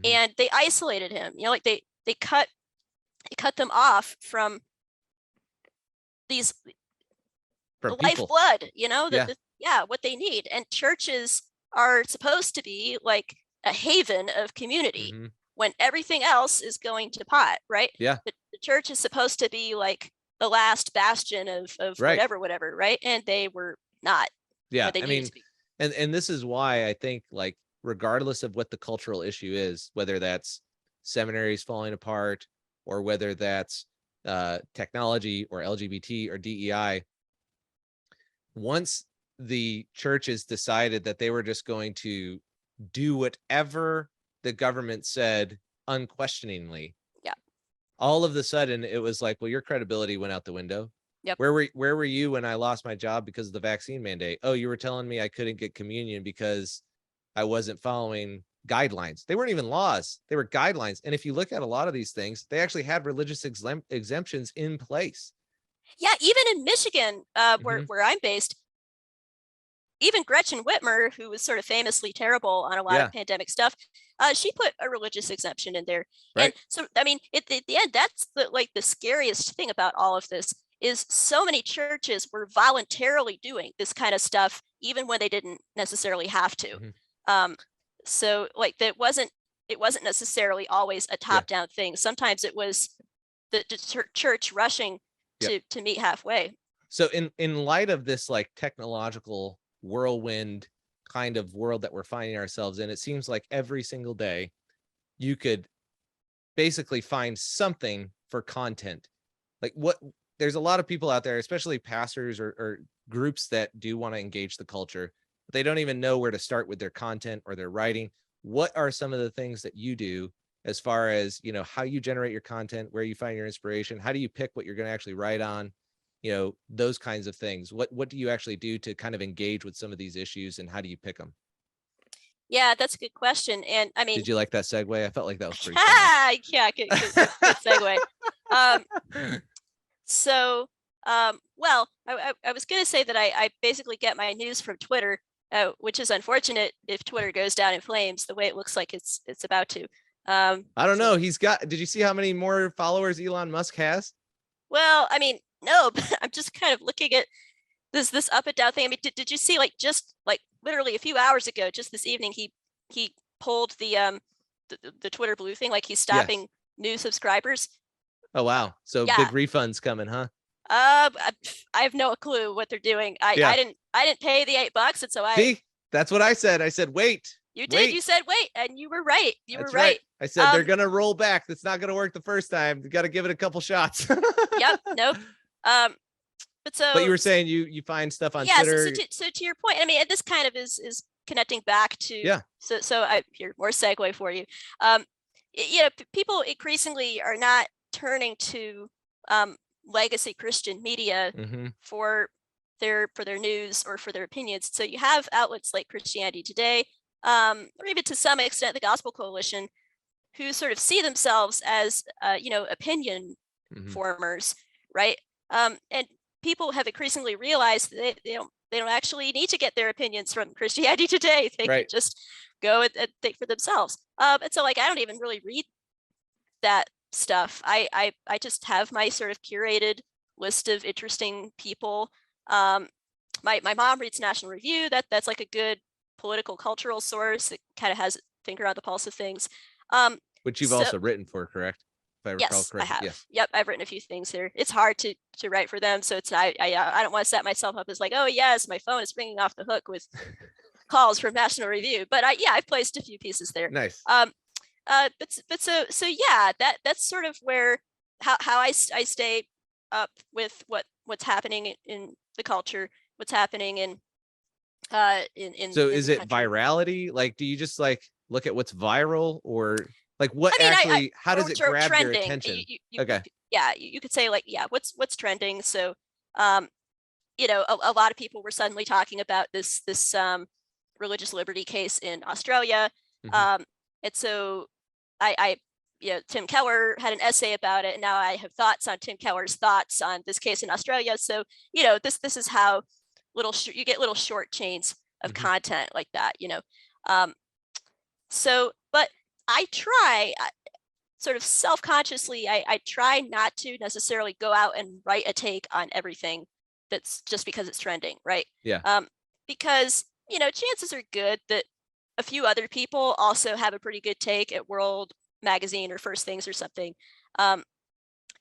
and they isolated him. Like they cut them off from these
From
lifeblood, what they need. And churches are supposed to be like a haven of community when everything else is going to pot, right?
Yeah.
The church is supposed to be like the last bastion of whatever, right? And they were not.
Yeah. I mean, and this is why I think, like, regardless of what the cultural issue is, whether that's seminaries falling apart or whether that's technology or LGBT or DEI, once the churches decided that they were just going to do whatever the government said unquestioningly, all of a sudden it was like, well, your credibility went out the window.
Yep.
Where were you when I lost my job because of the vaccine mandate? Oh, you were telling me I couldn't get communion because I wasn't following guidelines. They weren't even laws, they were guidelines. And if you look at a lot of these things, they actually had religious exemptions in place.
Yeah, even in Michigan, where I'm based, even Gretchen Whitmer, who was sort of famously terrible on a lot of pandemic stuff, she put a religious exemption in there.
Right.
And so, I mean, at the end, that's the scariest thing about all of this, is so many churches were voluntarily doing this kind of stuff, even when they didn't necessarily have to. So like it wasn't necessarily always a top-down thing. Sometimes it was the church rushing to meet halfway.
So in light of this like technological whirlwind kind of world that we're finding ourselves in, it seems like every single day you could basically find something for content. Like there's a lot of people out there, especially pastors or groups that do want to engage the culture, but they don't even know where to start with their content or their writing. What are some of the things that you do as far as, how you generate your content, where you find your inspiration? How do you pick what you're going to actually write on? Those kinds of things. What do you actually do to kind of engage with some of these issues, and how do you pick them?
Yeah, that's a good question. And I mean,
did you like that segue? I felt like that was pretty
yeah, good segue. So, well, I was going to say that I basically get my news from Twitter, which is unfortunate if Twitter goes down in flames the way it looks like it's about to.
I don't know. Did you see how many more followers Elon Musk has?
Well, I mean, no, but I'm just kind of looking at this up and down thing. I mean, did you see, like, just like literally a few hours ago, just this evening, he pulled the Twitter blue thing, like he's stopping new subscribers.
Oh wow! So big refunds coming, huh?
I have no clue what they're doing. I didn't pay the $8, and so
See, that's what I said. I said wait.
You did. Wait. You said wait, and you were right.
That's right. I said they're gonna roll back. That's not gonna work the first time. You got to give it a couple shots.
Yep. Nope. But
you were saying you find stuff on Twitter.
So to your point, I mean, this kind of is connecting back to So here, more segue for you. People increasingly are not turning to legacy Christian media for their news or for their opinions. So you have outlets like Christianity Today, or even to some extent the Gospel Coalition, who sort of see themselves as opinion formers, right? And people have increasingly realized that they don't actually need to get their opinions from Christianity Today. They can just go and think for themselves. And so, like, I don't even really read that stuff. I just have my sort of curated list of interesting people. My mom reads National Review. That's like a good political cultural source. It kind of has a finger on the pulse of things.
Which you've also written for, correct? If I recall correctly.
I have. Yes. Yep, I've written a few things here. It's hard to write for them, so it's I don't want to set myself up as like, oh yes, my phone is ringing off the hook with calls from National Review. But I've placed a few pieces there.
Nice.
So yeah, that's sort of where how I stay up with what's happening in the culture, what's happening in
So
in
is
the
it
country.
virality? Like, do you just like look at what's viral, or like what
I mean,
actually, how does
or
it grab your
trending.
attention?
You
Okay.
yeah, you could say like, yeah, what's trending. So, um, a lot of people were suddenly talking about this religious liberty case in Australia,
Mhm.
um, and so I Tim Keller had an essay about it, and now I have thoughts on Tim Keller's thoughts on this case in Australia. So this is how you get little short chains of
Mhm.
content like that. Um, but I try sort of self-consciously, I try not to necessarily go out and write a take on everything that's just because it's trending, right?
Yeah.
Because chances are good that a few other people also have a pretty good take at World Magazine or First Things or something. Um,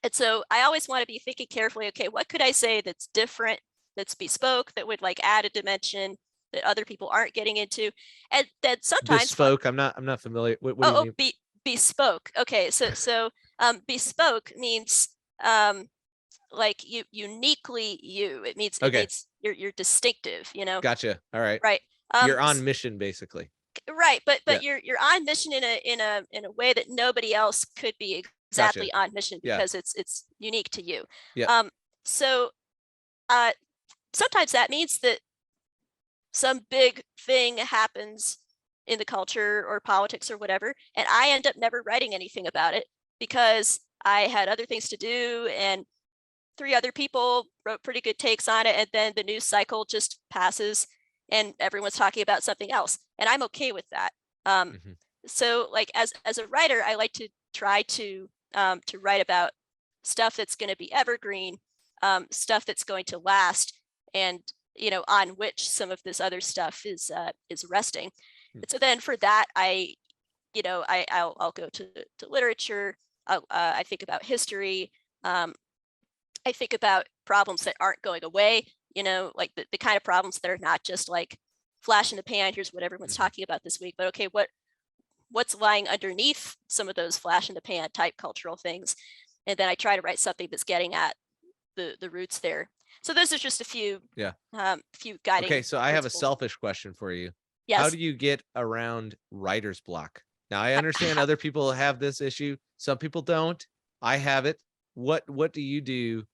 and so I always want to be thinking carefully, okay, what could I say that's different, that's bespoke, that would like add a dimension that other people aren't getting into? And then sometimes
Bespoke. I'm not familiar. What do you
oh,
mean?
bespoke. Okay, so bespoke means like uniquely you. It
Okay.
means you're distinctive,
Gotcha. All right.
right?
You're on mission, basically.
Right,
Yeah.
but you're on mission in a way that nobody else could be
Gotcha.
exactly on mission
Yeah.
because it's unique to you.
Yeah.
So uh sometimes that means that some big thing happens in the culture or politics or whatever, and I end up never writing anything about it because I had other things to do, and three other people wrote pretty good takes on it, and then the news cycle just passes and everyone's talking about something else, and I'm okay with that. um,
Mhm.
so like as a writer, I like to try to write about stuff that's going to be evergreen, stuff that's going to last, and on which some of this other stuff is resting.
Hmm.
And so then for that, I'll go to literature. I think about history. um, I think about problems that aren't going away, like the kind of problems that are not just like flash in the pan, here's what everyone's
Mhm.
talking about this week, but okay, what's lying underneath some of those flash in the pan type cultural things. And then I try to write something that's getting at the roots there. So those are just a
Yeah.
few guiding
Okay. So I have a
principles.
selfish question for you. How
Yes.
do you get around writer's block? Now, I understand other people have this issue. Some people don't. I have it. What do you do to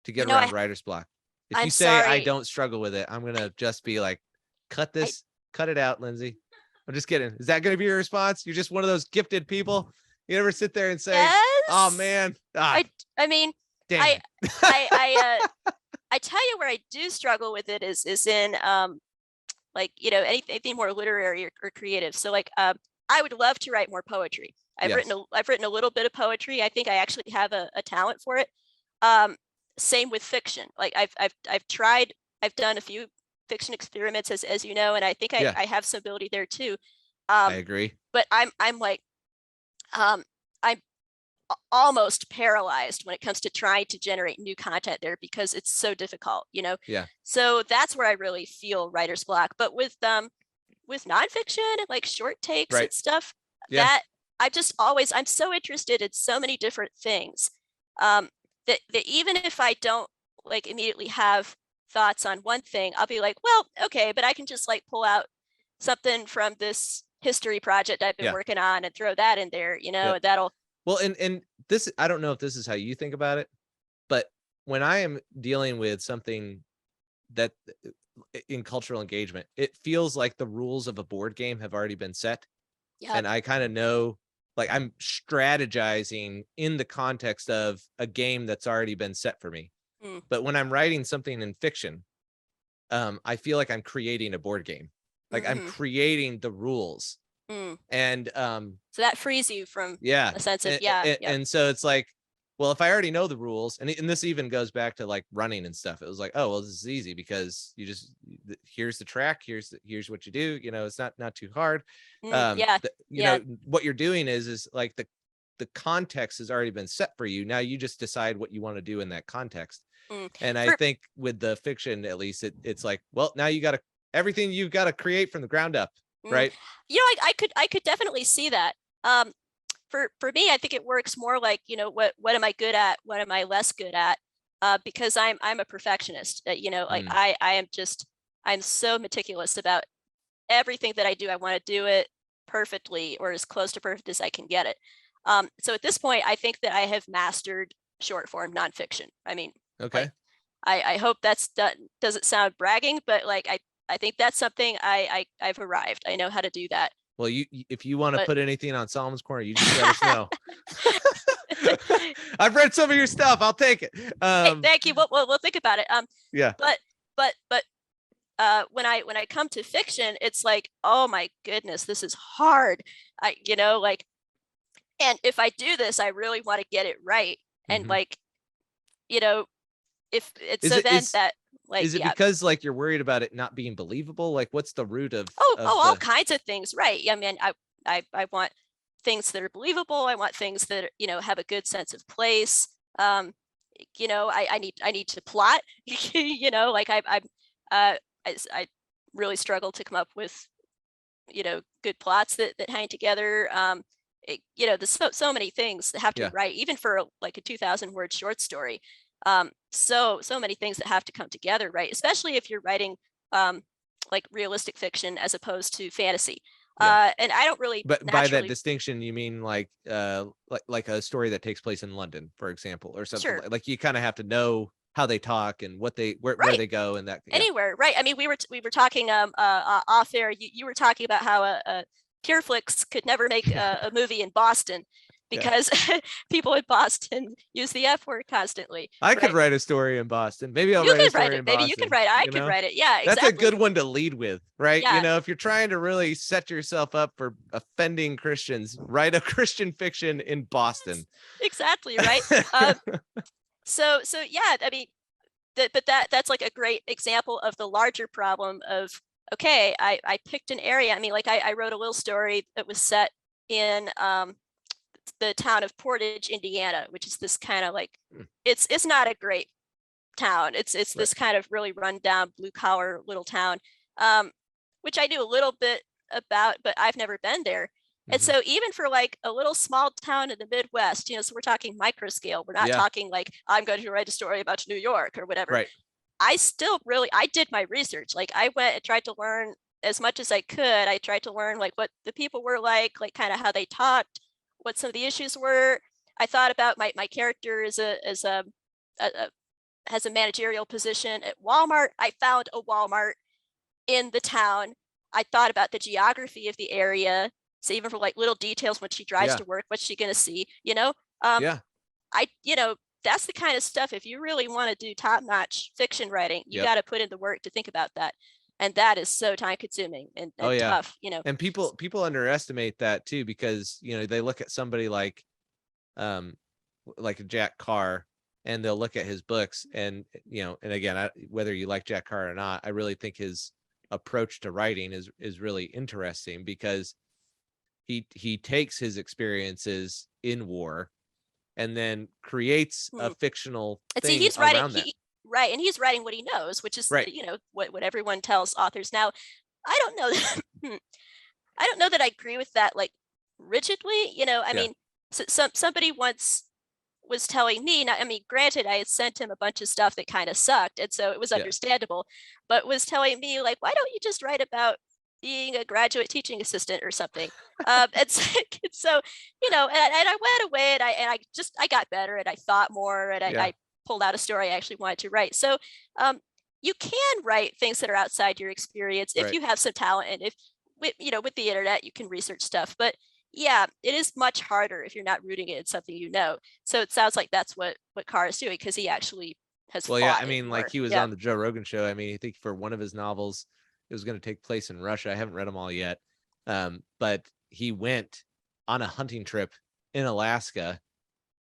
you
get
know, I
around writer's block? If you
I'm
say I
sorry.
don't struggle with it, I'm gonna just be like, cut
I
this, cut it out, Lindsay. I'm just kidding. Is that gonna be your response? You're just one of those gifted people. You ever sit there and say, "Oh
Yes.
man,
I mean,
damn
I
it."
I tell you where I do struggle with it is in like anything more literary or creative. So like I would love to write more poetry.
Yes.
I've written a little bit of poetry. I think I actually have a talent for it. Um, Same with fiction. Like I've tried. I've done a few fiction experiments, as you know, and I think
Yeah,
I have some ability there too.
I
Um,
agree.
but I'm like um, I'm almost paralyzed when it comes to trying to generate new content there because it's so difficult.
Yeah.
So that's where I really feel writer's block. But with nonfiction and like short takes
Right.
and stuff,
Yeah.
that I'm so interested in so many different things, um, that even if I don't like immediately have thoughts on one thing, I'll be like, well, okay, but I can just like pull out something from this history project I've been
Yeah.
working on and throw that in there,
Yep.
and that'll.
Well, and this, I don't know if this is how you think about it, but when I am dealing with something that in cultural engagement, it feels like the rules of a board game have already been set.
Yep.
And I kind of know, like, I'm strategizing in the context of a game that's already been set for me.
Mm,
But when I'm writing something in fiction, I feel like I'm creating a board game. Like I'm
mm-hmm,
creating the rules.
mm.
And
So that frees you from
yeah.
a sense of,
And,
yeah,
and,
yep.
and so it's like, well, if I already know the rules, and this even goes back to like running and stuff, it was like, oh, well, this is easy because you just, here's the track, here's what you do, it's not too hard.
Yeah, yeah.
What you're doing is like the context has already been set for you. Now you just decide what you want to do in that context.
Mm.
And I
For
think with the fiction, at least, it's like, well, now you got to, everything you've got to create from the ground up,
mm,
right?
I could definitely see that. Um, for me, I think it works more like, what am I good at? What am I less good at? Because I'm a perfectionist. Like I'm so meticulous about everything that I do. I want to do it perfectly or as close to perfect as I can get it. So at this point, I think that I have mastered short form nonfiction. I mean,
Okay.
like, I hope doesn't sound bragging, but like I think that's something I've arrived. I know how to do that.
Well, if you want to
But
put anything on Solomon's Corner, you just let us know. I've read some of your stuff. I'll take it.
hey, thank you. We'll think about it.
Yeah.
But when I come to fiction, it's like, oh my goodness, this is hard. Like, and if I do this, I really want to get it right. And like, if it's
is it because like you're worried about it not being believable? Like, what's the root of
all kinds of things, right? I mean, I want things that are believable. I want things that have a good sense of place. I need to plot. Like I really struggle to come up with good plots that hang together. There's so many things that have to be right, even for like a 2,000 word short story. So many things that have to come together, right? Especially if you're writing like realistic fiction as opposed to fantasy. And I don't really.
But by that distinction, you mean like a story that takes place in London, for example, or something.
Sure.
Like you kind of have to know how they talk and where they go and that.
Anywhere, right? I mean, we were talking off air. You were talking about how Pureflix could never make a movie in Boston because people in Boston use the F word constantly.
I could write a story in Boston. Maybe I'll
write
a story in Boston.
Maybe you could write it. I could write it. Yeah, exactly.
That's a good one to lead with, right?
Yeah.
If you're trying to really set yourself up for offending Christians, write a Christian fiction in Boston.
Exactly, right? So yeah, I mean, but that's like a great example of the larger problem of, okay, I picked an area. I mean, like I wrote a little story that was set in the town of Portage, Indiana, which is this kind of like, it's not a great town. It's this kind of really rundown blue collar little town, which I knew a little bit about, but I've never been there. And so even for like a little small town in the Midwest, so we're talking micro scale. We're not talking like I'm going to write a story about New York or whatever.
Right.
I did my research. Like I went and tried to learn as much as I could. I tried to learn like what the people were like kind of how they talked, what some of the issues were. I thought about my character has a managerial position at Walmart. I found a Walmart in the town. I thought about the geography of the area. So even for like little details when she drives to work, what's she going to see? That's the kind of stuff, if you really want to do top-notch fiction writing, you got to put in the work to think about that. And that is so time consuming and tough,
And people underestimate that too, because, they look at somebody like Jack Carr, and they'll look at his books and, and again, whether you like Jack Carr or not, I really think his approach to writing is really interesting, because he takes his experiences in war and then creates a fictional thing
he's
around
writing
that.
Right, and he's writing what he knows, which is what everyone tells authors. Now, I don't know that I agree with that like rigidly. I mean, somebody once was telling me, I mean, granted, I had sent him a bunch of stuff that kind of sucked, and so it was understandable, but was telling me like, why don't you just write about being a graduate teaching assistant or something? And so, and I went away and I got better and I thought more and I pulled out a story I actually wanted to write. So you can write things that are outside your experience if you have some talent, and if with the internet you can research stuff. But yeah, it is much harder if you're not rooting it in something So it sounds like that's what Carr is doing, because he actually has.
Well, yeah, I mean, like he was on the Joe Rogan show. I mean, I think for one of his novels, it was going to take place in Russia. I haven't read them all yet, but he went on a hunting trip in Alaska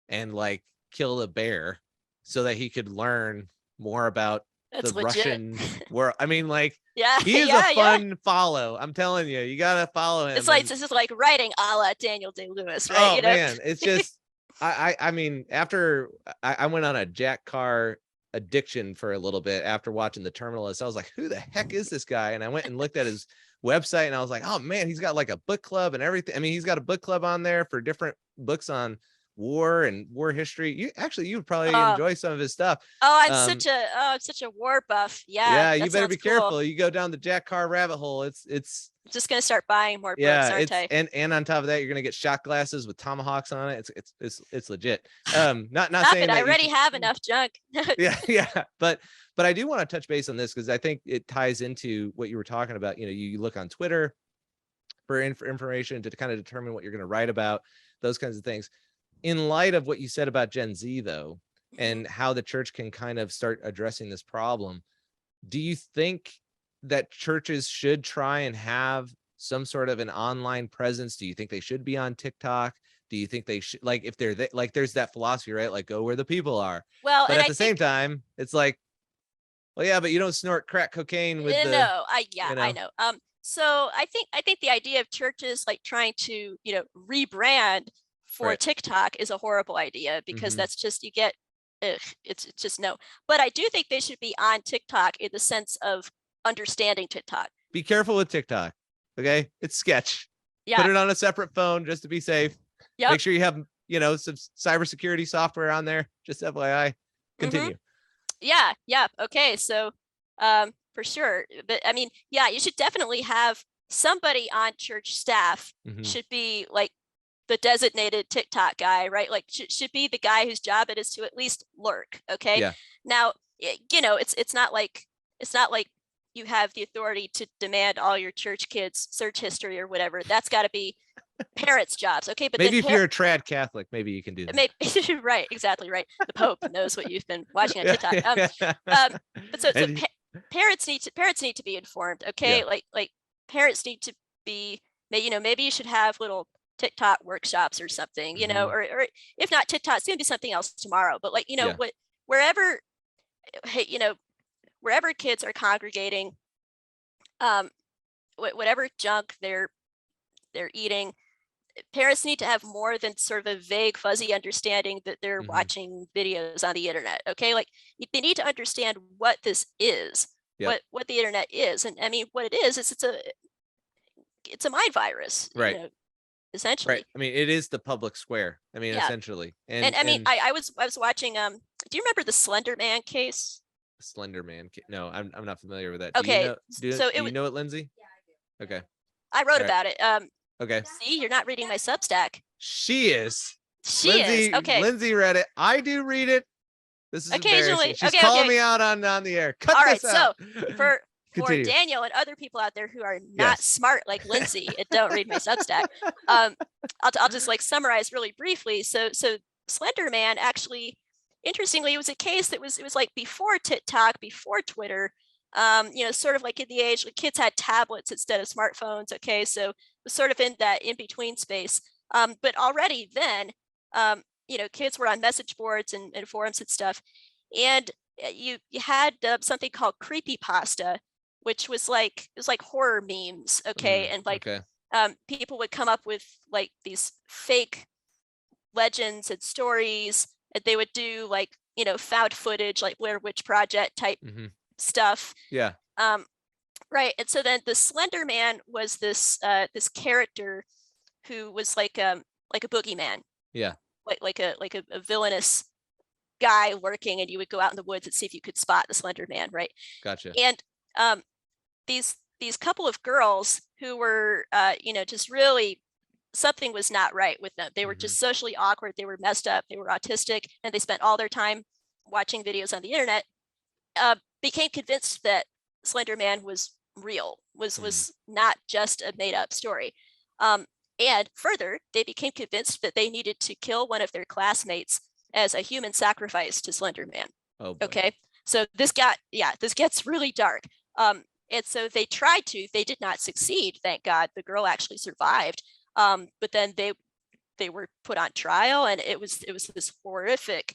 and like killed a bear so that he could learn more about the Russian world. I mean, like, he's a fun follow. I'm telling you, you gotta follow him.
It's like this is like writing a la Daniel Day-Lewis, right?
Oh man, it's just I mean, after I went on a Jack Carr addiction for a little bit after watching The Terminalist, I was like, who the heck is this guy? And I went and looked at his website, and I was like, oh man, he's got like a book club and everything. I mean, he's got a book club on there for different books on war and war history. You would probably enjoy some of his stuff.
I'm such a war buff.
Yeah, you
that
better be
sounds cool.
careful. You go down the Jack Carr rabbit hole. It's
I'm just gonna start buying more books, aren't I?
and on top of that, you're gonna get shot glasses with tomahawks on it. It's legit. Not
Stop
saying
it.
that
I already have enough junk.
yeah, but I do want to touch base on this because I think it ties into what you were talking about. You know, you look on Twitter for information to kind of determine what you're going to write about, those kinds of things. In light of what you said about Gen Z, though, and how the church can kind of start addressing this problem, do you think that churches should try and have some sort of an online presence? Do you think they should be on TikTok? Do you think they should, like, if they're like, there's that philosophy, right? Like, go where the people are.
Well,
but
and
at the same time, it's like, well, yeah, but you don't snort crack cocaine with the.
No, I know. So I think the idea of churches like trying to, rebrand for TikTok is a horrible idea, because that's just, you get, it's just no. But I do think they should be on TikTok in the sense of understanding TikTok.
Be careful with TikTok. Okay. It's sketch.
Yeah.
Put it on a separate phone just to be safe.
Yeah.
Make sure you have, some cybersecurity software on there. Just FYI. Continue.
Yeah. Okay. So, for sure. But I mean, yeah, you should definitely have somebody on church staff should be like the designated TikTok guy, right? Like should be the guy whose job it is to at least lurk. Okay.
Yeah.
Now, it's not like you have the authority to demand all your church kids' search history or whatever. That's got to be parents' jobs. Okay. But
maybe if you're a trad Catholic, maybe you can do that.
Maybe, right. Exactly right. The Pope knows what you've been watching on TikTok. But so parents need to be informed. Okay.
Yeah.
Like parents need to be, maybe you should have little TikTok workshops or something, or if not TikTok, it's going to be something else tomorrow. But like, wherever kids are congregating, whatever junk they're eating, parents need to have more than sort of a vague, fuzzy understanding that they're watching videos on the internet. Okay. Like they need to understand what this is, what the internet is. And I mean, what it is it's a mind virus,
right?
Essentially.
Right. I mean, it is the public square. I mean, essentially. And
I mean, I was watching, do you remember the Slender Man case?
Slender Man. No, I'm not familiar with that.
Okay.
Do you know it, Lindsay? Yeah, I do. Okay.
I wrote about it.
Okay.
See, you're not reading my Substack.
She is.
Lindsay is. Okay.
Lindsay read it. I do read it. This is
occasionally.
She's calling me out on the air. Cut
All
this
right.
out.
So for Daniel and other people out there who are not smart like Lindsay and don't read my Substack, I'll just like summarize really briefly. So Slender Man actually, interestingly, it was a case that it was like before TikTok, before Twitter. Sort of like in the age, like kids had tablets instead of smartphones. Okay, so it was sort of in that in between space. But already then, kids were on message boards and forums and stuff, and you had something called creepypasta, which was like horror memes. Okay, and like people would come up with like these fake legends and stories, and they would do like found footage, like Blair Witch Project type stuff.
Yeah.
Right. And so then the Slender Man was this character who was like a boogeyman. Yeah. Like a villainous guy lurking, and you would go out in the woods and see if you could spot the Slender Man. Right.
Gotcha.
And these couple of girls who were just really, something was not right with them. They were just socially awkward. They were messed up. They were autistic, and they spent all their time watching videos on the internet. Became convinced that Slender Man was real, was not just a made up story. And further, they became convinced that they needed to kill one of their classmates as a human sacrifice to Slender Man. Oh, boy. Okay. So this gets really dark. And so they tried to, they did not succeed. Thank God. The girl actually survived. But then they were put on trial, and it was this horrific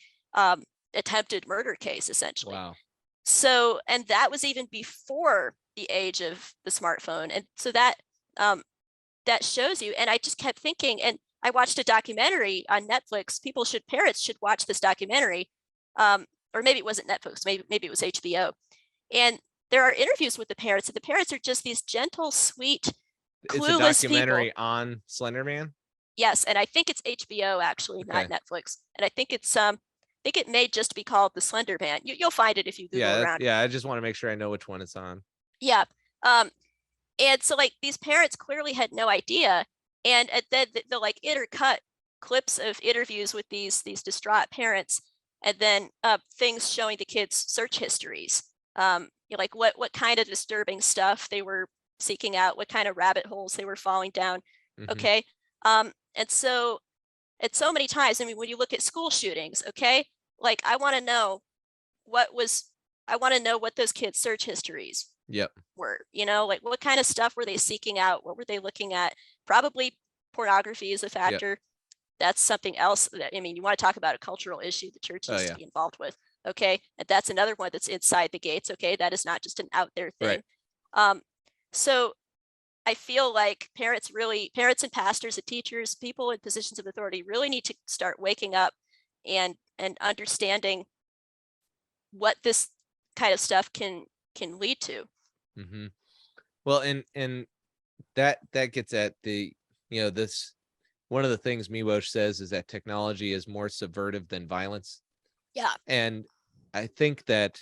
attempted murder case, essentially. Wow. So, and that was even before the age of the smartphone. And so that shows you, and I just kept thinking, and I watched a documentary on Netflix. Parents should watch this documentary. Or maybe it wasn't Netflix, maybe it was HBO. And there are interviews with the parents, and the parents are just these gentle, sweet,
It's a
clueless
documentary
people.
on Slender Man.
Yes, and I think it's HBO actually, not
Okay.
Netflix. And I think it's I think it may just be called The Slender Man. You'll find it if you Google around.
Yeah, I just want to make sure I know which one it's on.
Yeah. And so like these parents clearly had no idea, and then they'll like intercut clips of interviews with these distraught parents, and then things showing the kids' search histories. Like what kind of disturbing stuff they were seeking out, what kind of rabbit holes they were falling down.
Mhm.
Okay. And so it's so many times, I mean, when you look at school shootings, okay, like I want to know what those kids' search histories
Yep.
were, like what kind of stuff were they seeking out? What were they looking at? Probably pornography is a factor. That's something else that, I mean, you want to talk about a cultural issue the church needs to be involved with. Okay. And that's another one that's inside the gates. Okay. That is not just an out there thing.
Right.
So I feel like parents and pastors and teachers, people in positions of authority really need to start waking up and understanding what this kind of stuff can lead to.
Mm-hmm. Well, and that gets at the, this, one of the things Miwosh says is that technology is more subversive than violence.
Yeah.
And I think that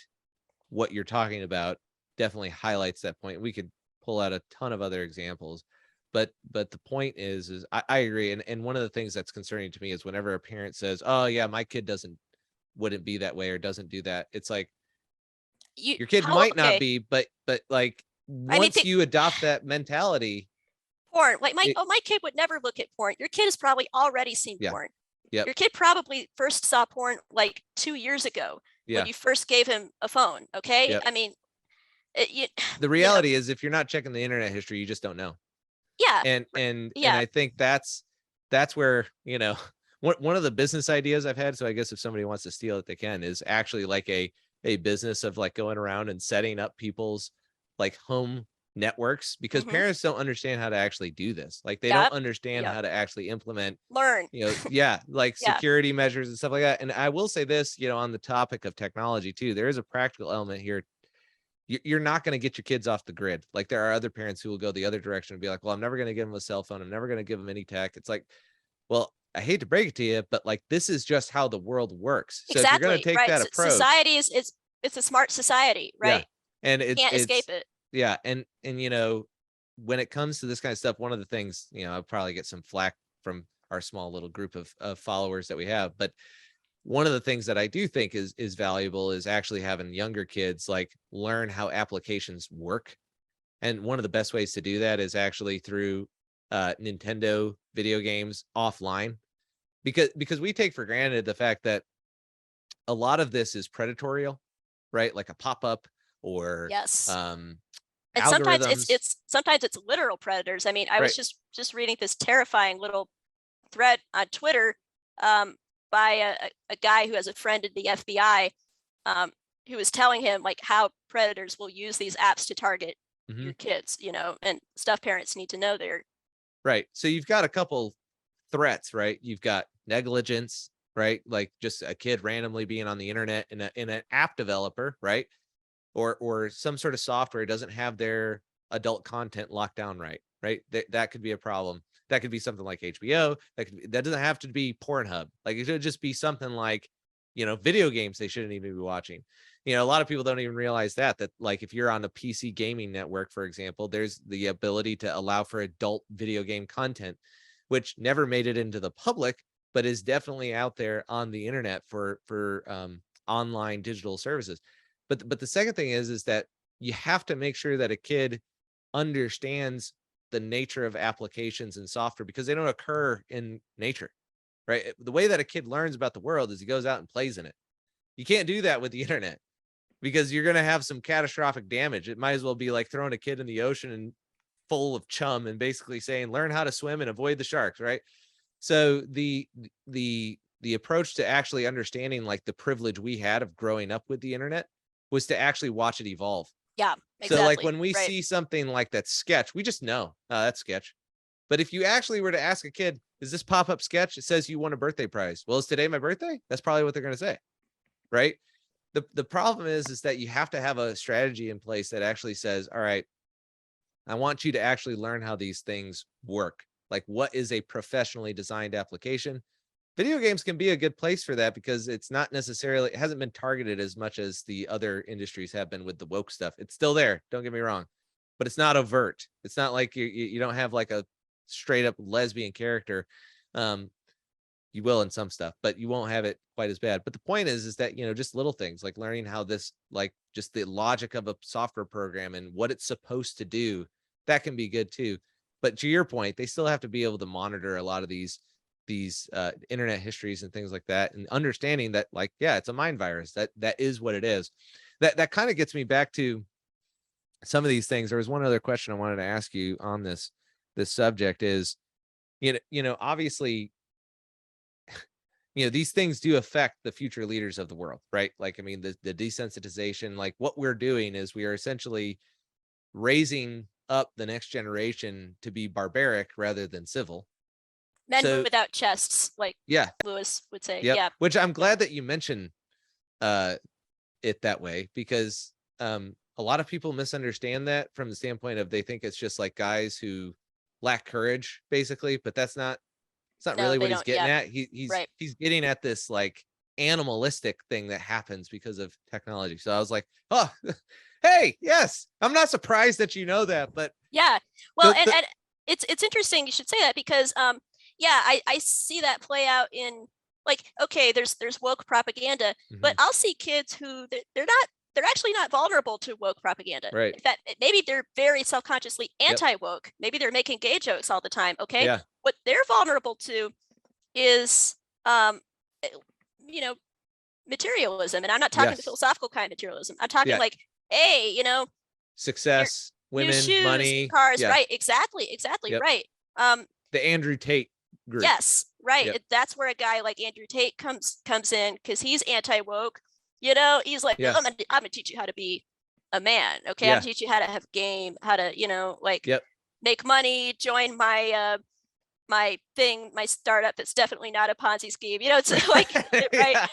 what you're talking about definitely highlights that point. We could pull out a ton of other examples, but the point is I agree. And one of the things that's concerning to me is whenever a parent says, oh yeah, my kid wouldn't be that way or doesn't do that. It's like, your kid might not be, but like once you adopt that mentality,
porn, like my kid would never look at porn. Your kid has probably already seen porn.
Yep.
Your kid probably first saw porn like 2 years ago when you first gave him a phone. Okay.
Yep.
I mean,
the reality is if you're not checking the internet history, you just don't know.
Yeah.
And I think that's where, one of the business ideas I've had, so I guess if somebody wants to steal it, they can, is actually like a business of like going around and setting up people's like home networks, because parents don't understand how to actually do this. Like they don't understand how to actually implement,
learn,
like security measures and stuff like that. And I will say this, on the topic of technology too, there is a practical element here. You're not going to get your kids off the grid. Like there are other parents who will go the other direction and be like, well, I'm never going to give them a cell phone. I'm never going to give them any tech. It's like, well, I hate to break it to you, but like, this is just how the world works. So if you're going to take that approach,
society is it's a smart society, right?
Yeah. And
you can't escape it.
Yeah. And when it comes to this kind of stuff, one of the things, I'll probably get some flack from our small little group of followers that we have, but one of the things that I do think is valuable is actually having younger kids like learn how applications work. And one of the best ways to do that is actually through Nintendo video games offline, because we take for granted the fact that a lot of this is predatorial, right? Like a pop-up or
and
algorithms.
sometimes it's literal predators. I mean, I was just reading this terrifying little thread on Twitter by a guy who has a friend in the FBI who was telling him like how predators will use these apps to target your kids, and stuff parents need to know there.
Right. So you've got a couple threats, right? You've got negligence, right? Like just a kid randomly being on the internet in an app developer, right? Or some sort of software doesn't have their adult content locked down right? That could be a problem. That could be something like HBO. That doesn't have to be Pornhub. Like it should just be something like, video games they shouldn't even be watching. A lot of people don't even realize that like if you're on a PC gaming network, for example, there's the ability to allow for adult video game content, which never made it into the public, but is definitely out there on the internet for online digital services. But the second thing is that you have to make sure that a kid understands the nature of applications and software, because they don't occur in nature, right? The way that a kid learns about the world is he goes out and plays in it. You can't do that with the internet because you're going to have some catastrophic damage. It might as well be like throwing a kid in the ocean and full of chum and basically saying, learn how to swim and avoid the sharks, right? So the approach to actually understanding like the privilege we had of growing up with the internet was to actually watch it evolve.
Yeah, exactly.
So like when we see something like that sketch, we just know, that's sketch. But if you actually were to ask a kid, is this pop-up sketch? It says you won a birthday prize. Well, is today my birthday? That's probably what they're going to say, right? the problem is that you have to have a strategy in place that actually says, all right, I want you to actually learn how these things work. Like, what is a professionally designed application? Video games can be a good place for that because it's not necessarily, it hasn't been targeted as much as the other industries have been with the woke stuff. It's still there, don't get me wrong, but it's not overt. It's not like you don't have like a straight up lesbian character. You will in some stuff, but you won't have it quite as bad. But the point is that, just little things like learning how this, like just the logic of a software program and what it's supposed to do, that can be good too. But to your point, they still have to be able to monitor a lot of these internet histories and things like that, and understanding that, like, yeah, it's a mind virus. That is what it is. That kind of gets me back to some of these things. There was one other question I wanted to ask you on this subject is, obviously, these things do affect the future leaders of the world, right? Like, I mean, the desensitization, like what we're doing is we are essentially raising up the next generation to be barbaric rather than civil.
Men without chests, like
yeah,
Lewis would say.
Yep.
Yeah.
Which I'm glad that you mentioned it that way, because a lot of people misunderstand that from the standpoint of they think it's just like guys who lack courage, basically, but it's not really what he's getting at. He's getting at this like animalistic thing that happens because of technology. So I was like, oh, hey, yes, I'm not surprised that you know that, but
yeah, well, and it's interesting you should say that, because yeah, I see that play out in, like, okay, there's woke propaganda, but I'll see kids who they're actually not vulnerable to woke propaganda.
Right.
In fact, maybe they're very self-consciously anti-woke. Maybe they're making gay jokes all the time. Okay.
Yeah.
What they're vulnerable to is, materialism. And I'm not talking the philosophical kind of materialism. I'm talking like, hey,
success, women,
shoes,
money,
cars. Right. Exactly. Right.
The Andrew Tate group.
Yes. Right. That's where a guy like Andrew Tate comes in, because he's anti-woke. He's like, I'm gonna teach you how to be a man. Okay. I'm gonna teach you how to have game, how to, make money, join my my startup that's definitely not a Ponzi scheme. It's like,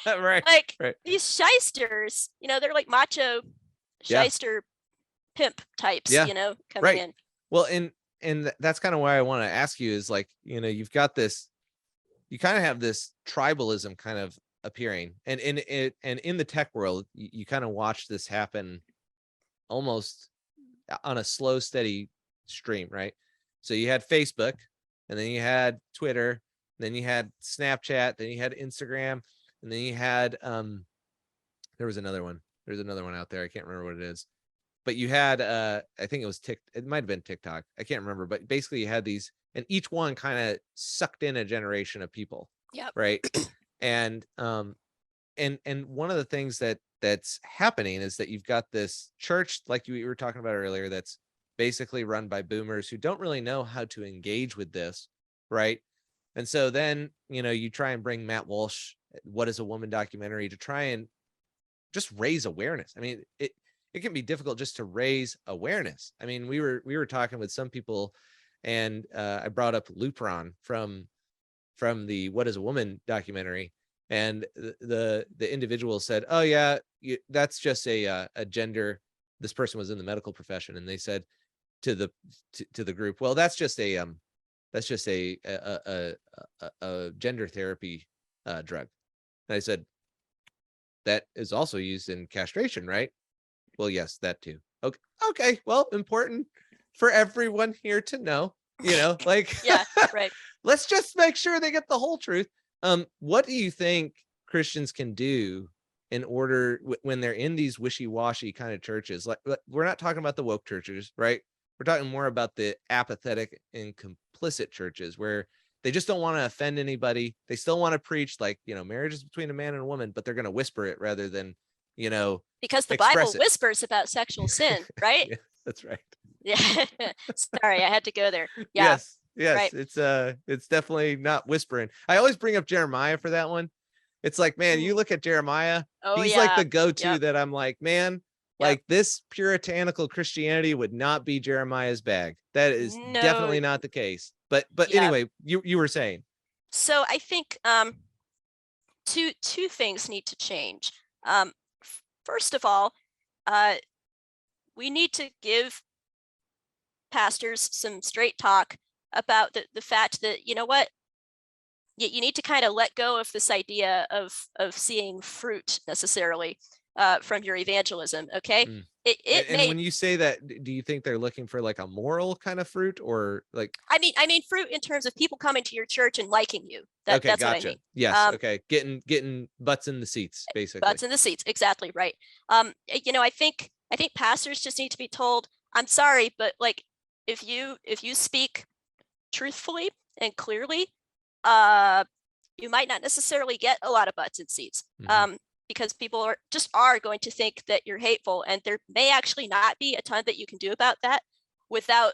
right. Like these shysters, they're like macho shyster pimp types, coming in.
Well, and that's kind of why I want to ask you is, like, you've got this, you kind of have this tribalism kind of appearing, and in the tech world, you kind of watch this happen almost on a slow, steady stream, right? So you had Facebook, and then you had Twitter, then you had Snapchat, then you had Instagram, and then you had there was another one. There's another one out there. I can't remember what it is. But you had I think it was it might have been TikTok. I can't remember, but basically you had these, and each one kind of sucked in a generation of people.
Yeah.
Right. And one of the things that's happening is that you've got this church, like you were talking about earlier, that's basically run by boomers who don't really know how to engage with this, right? And so then, you try and bring Matt Walsh, What is a Woman documentary, to try and just raise awareness. I mean, it can be difficult just to raise awareness. I mean, we were talking with some people, and I brought up Lupron from the What is a Woman documentary, and the individual said, oh yeah, that's just a gender. This person was in the medical profession, and they said to the group, well, that's just a gender therapy drug. And I said, that is also used in castration, right? Well, yes, that too. Okay, well, important for everyone here to know, like,
yeah, right.
Let's just make sure they get the whole truth. What do you think Christians can do in order, when they're in these wishy-washy kind of churches? Like, we're not talking about the woke churches, right? We're talking more about the apathetic and complicit churches, where they just don't want to offend anybody. They still want to preach, like, marriage is between a man and a woman, but they're going to whisper it rather than,
because the Bible whispers about sexual sin, right?
Yeah, that's right.
Yeah. Sorry, I had to go there. Yeah.
Yes,
right.
It's definitely not whispering. I always bring up Jeremiah for that one. It's like, man, you look at Jeremiah, he's like the go-to that I'm like, man, like, this puritanical Christianity would not be Jeremiah's bag. That is definitely not the case. But anyway, you were saying.
So I think two things need to change. first of all, we need to give pastors some straight talk about the fact that, you know what, you need to kind of let go of this idea of seeing fruit necessarily from your evangelism. Okay.
Mm.
It
And
may,
when you say that, do you think they're looking for like a moral kind of fruit, or like?
I mean fruit in terms of people coming to your church and liking you.
Okay,
That's
gotcha.
what I mean.
Yes. Okay. Getting butts in the seats, basically.
Butts in the seats. Exactly right. I think pastors just need to be told, I'm sorry, but like, if you speak truthfully and clearly, you might not necessarily get a lot of butts in seats.
Mhm.
Because people are going to think that you're hateful, and there may actually not be a ton that you can do about that without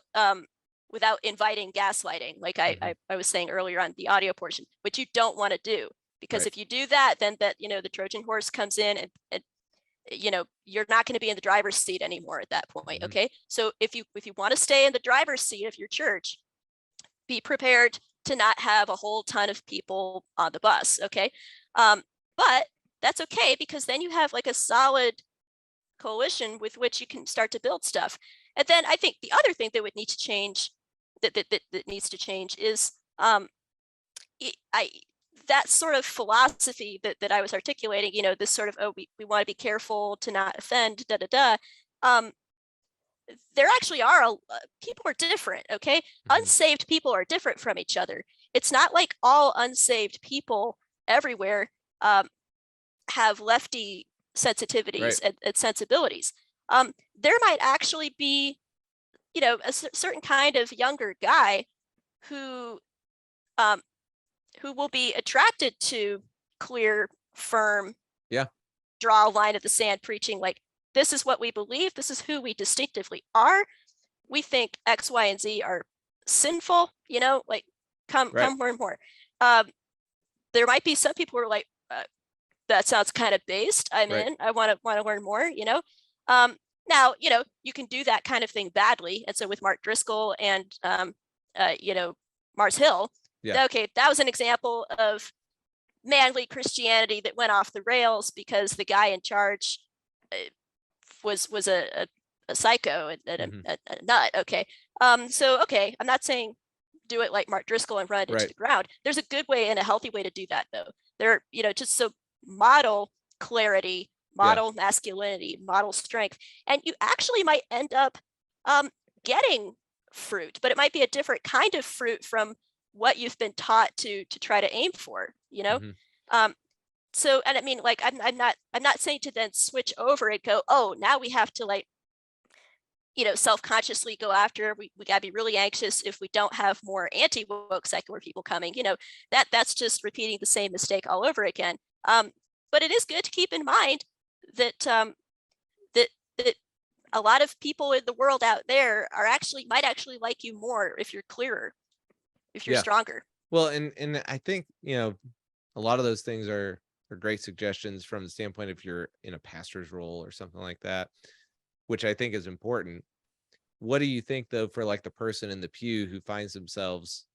inviting gaslighting, like I was saying earlier on the audio portion, which you don't want to do, because
Right.
if you do that, then the Trojan horse comes in, and you're not going to be in the driver's seat anymore at that point. Okay, so if you want to stay in the driver's seat of your church, be prepared to not have a whole ton of people on the bus. Okay, but that's okay, because then you have like a solid coalition with which you can start to build stuff. And then I think the other thing that would need to change, that needs to change, is that sort of philosophy that I was articulating, this sort of, we want to be careful to not offend, there actually are people are different. Okay, unsaved people are different from each other. It's not like all unsaved people everywhere have lefty sensitivities and sensibilities. There might actually be, a certain kind of younger guy who will be attracted to clear, firm, draw a line of the sand preaching, like, this is what we believe, this is who we distinctively are. We think X, Y, and Z are sinful, like, come learn more. There might be some people who are like, that sounds kind of based. I'm in. I want to learn more. Now, you can do that kind of thing badly. And so with Mark Driscoll and Mars Hill, okay, that was an example of manly Christianity that went off the rails because the guy in charge was a psycho and a nut. Okay, so okay, I'm not saying do it like Mark Driscoll and run it into the ground. There's a good way and a healthy way to do that, though. There, just so model clarity, model masculinity, model strength, and you actually might end up getting fruit, but it might be a different kind of fruit from what you've been taught to try to aim for. So, and I mean, like, I'm not saying to then switch over and go, oh, now we have to, like, self-consciously go after, we gotta be really anxious if we don't have more anti-woke secular people coming. That's just repeating the same mistake all over again. But it is good to keep in mind that that a lot of people in the world out there might actually like you more if you're clearer, if you're stronger.
Well, and I think, a lot of those things are great suggestions from the standpoint if you're in a pastor's role or something like that, which I think is important. What do you think, though, for like the person in the pew who finds themselves,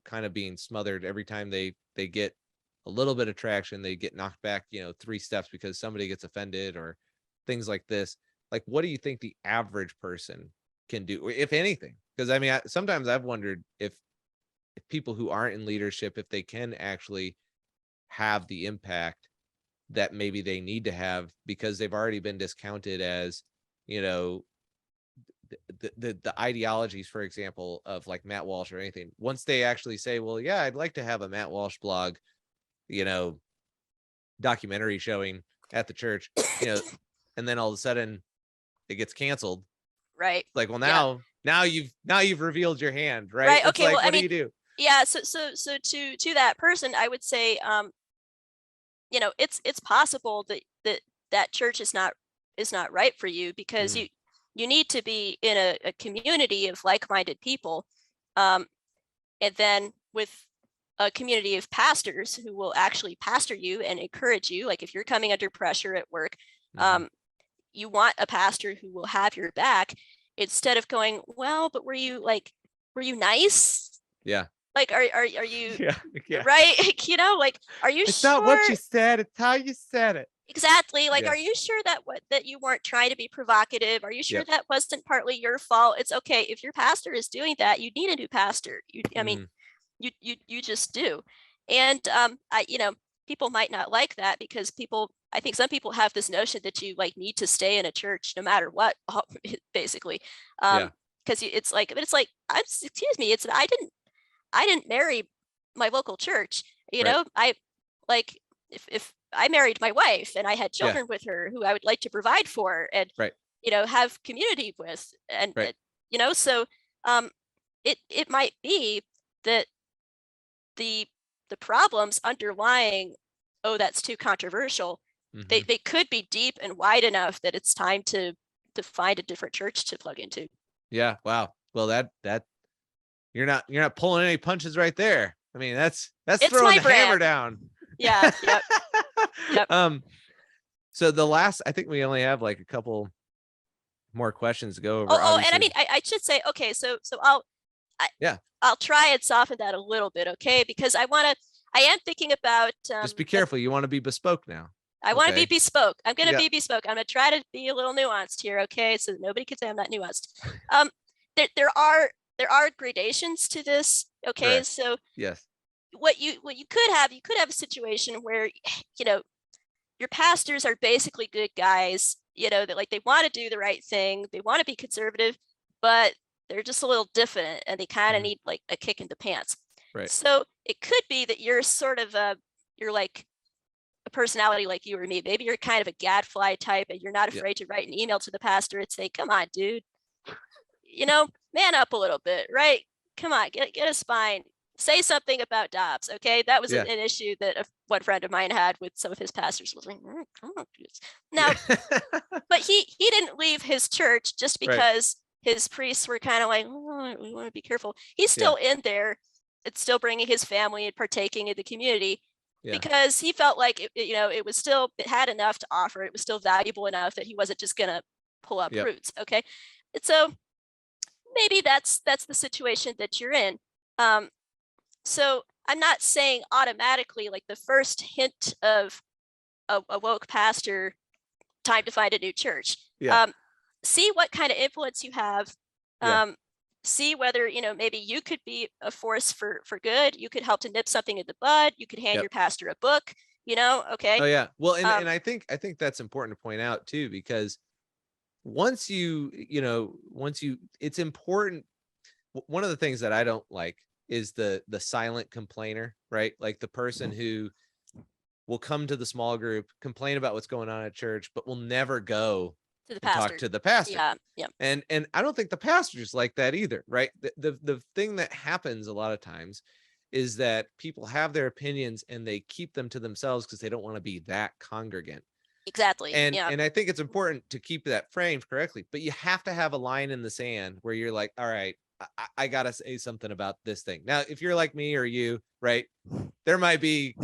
kind of being smothered every time they get a little bit of traction, they get knocked back, 3 steps because somebody gets offended or things like this? Like, what do you think the average person can do, if anything? Because I mean, sometimes I've wondered if people who aren't in leadership, if they can actually have the impact that maybe they need to have, because they've already been discounted as, the ideologies, for example, of like Matt Walsh or anything. Once they actually say, well, yeah, I'd like to have a Matt Walsh blog, documentary showing at the church, and then all of a sudden it gets canceled.
Right.
Like, well, now you've revealed your hand, right?
Right.
It's
Okay.
like,
well,
what do you do?
Yeah. So to that person, I would say, it's possible that church is not right for you, because you need to be in a community of like-minded people, and then with a community of pastors who will actually pastor you and encourage you. Like, if you're coming under pressure at work, you want a pastor who will have your back, instead of going, well, but were you nice?
Yeah.
Like, are you
yeah.
right? Like, are you
It's
sure?
not what you said, it's how you said it.
Exactly. Like,
Yeah.
are you sure that you weren't trying to be provocative? Are you sure
Yep.
that wasn't partly your fault? It's okay if your pastor is doing that. You need a new pastor. I mean,
Mhm.
you just do. And people might not like that because I think some people have this notion that you like need to stay in a church no matter what, basically.
Yeah.
Because it's like, but it's like, excuse me, I didn't marry my local church.
Right.
I like if I married my wife and I had
Yeah.
children with her who I would like to provide for and
Right.
have community with, and,
Right.
so it might be that the problems underlying, oh, that's too controversial,
Mhm.
they could be deep and wide enough that it's time to find a different church to plug into.
Yeah. Wow. Well, that you're not pulling any punches right there. I mean, that's
It's
throwing
my
the hammer
brand.
down.
Yeah. Yep. Yep.
So the last, I think we only have like a couple more questions to go over.
Oh, and I
Obviously,
mean, I should say, okay, so
yeah.
I'll try and soften that a little bit, okay? Because I am thinking about
Just be careful. You want to be bespoke now.
I want to be
Okay.
bespoke. I'm going to
Yeah.
be bespoke. I'm going to try to be a little nuanced here, okay? So that nobody can say I'm not nuanced. There are gradations to this, okay?
Correct.
So
Yes.
what you could have a situation where your pastors are basically good guys, that like they want to do the right thing, they want to be conservative, but they're just a little different and they kind of
Mhm.
need like a kick in the pants.
Right.
So it could be that you're sort of you're like a personality like you or me. Maybe you're kind of a gadfly type and you're not
Yep.
afraid to write an email to the pastor and say, come on, dude, man up a little bit, right? Come on, get a spine. Say something about Dobbs, okay? That was
Yeah.
an issue that one friend of mine had with some of his pastors. Was like, come on, now, but he didn't leave his church just
Right.
because his priests were kind of like, oh, we want to be careful. He's still in there. It's still bringing his family and partaking in the community
Yeah.
because he felt like it had enough to offer. It was still valuable enough that he wasn't just gonna pull up
Yep.
roots. Okay, and so maybe that's the situation that you're in. So I'm not saying automatically like the first hint of a woke pastor, time to find a new church.
Yeah.
See what kind of influence you have.
Yeah.
See whether maybe you could be a force for good. You could help to nip something in the bud. You could hand
Yep.
your pastor a book. Okay.
Oh yeah. Well, and I think that's important to point out too, because once it's important. One of the things that I don't like is the silent complainer, right? Like the person who will come to the small group, complain about what's going on at church, but will never go
To the
and talk
pastor.
to the pastor.
Yeah. Yeah.
And I don't think the pastor's like that either, right? The thing that happens a lot of times is that people have their opinions and they keep them to themselves because they don't want to be that congregant.
Exactly.
And
Yeah.
I think it's important to keep that framed correctly, but you have to have a line in the sand where you're like, all right, I gotta say something about this thing. Now, if you're like me or you, right, there might be,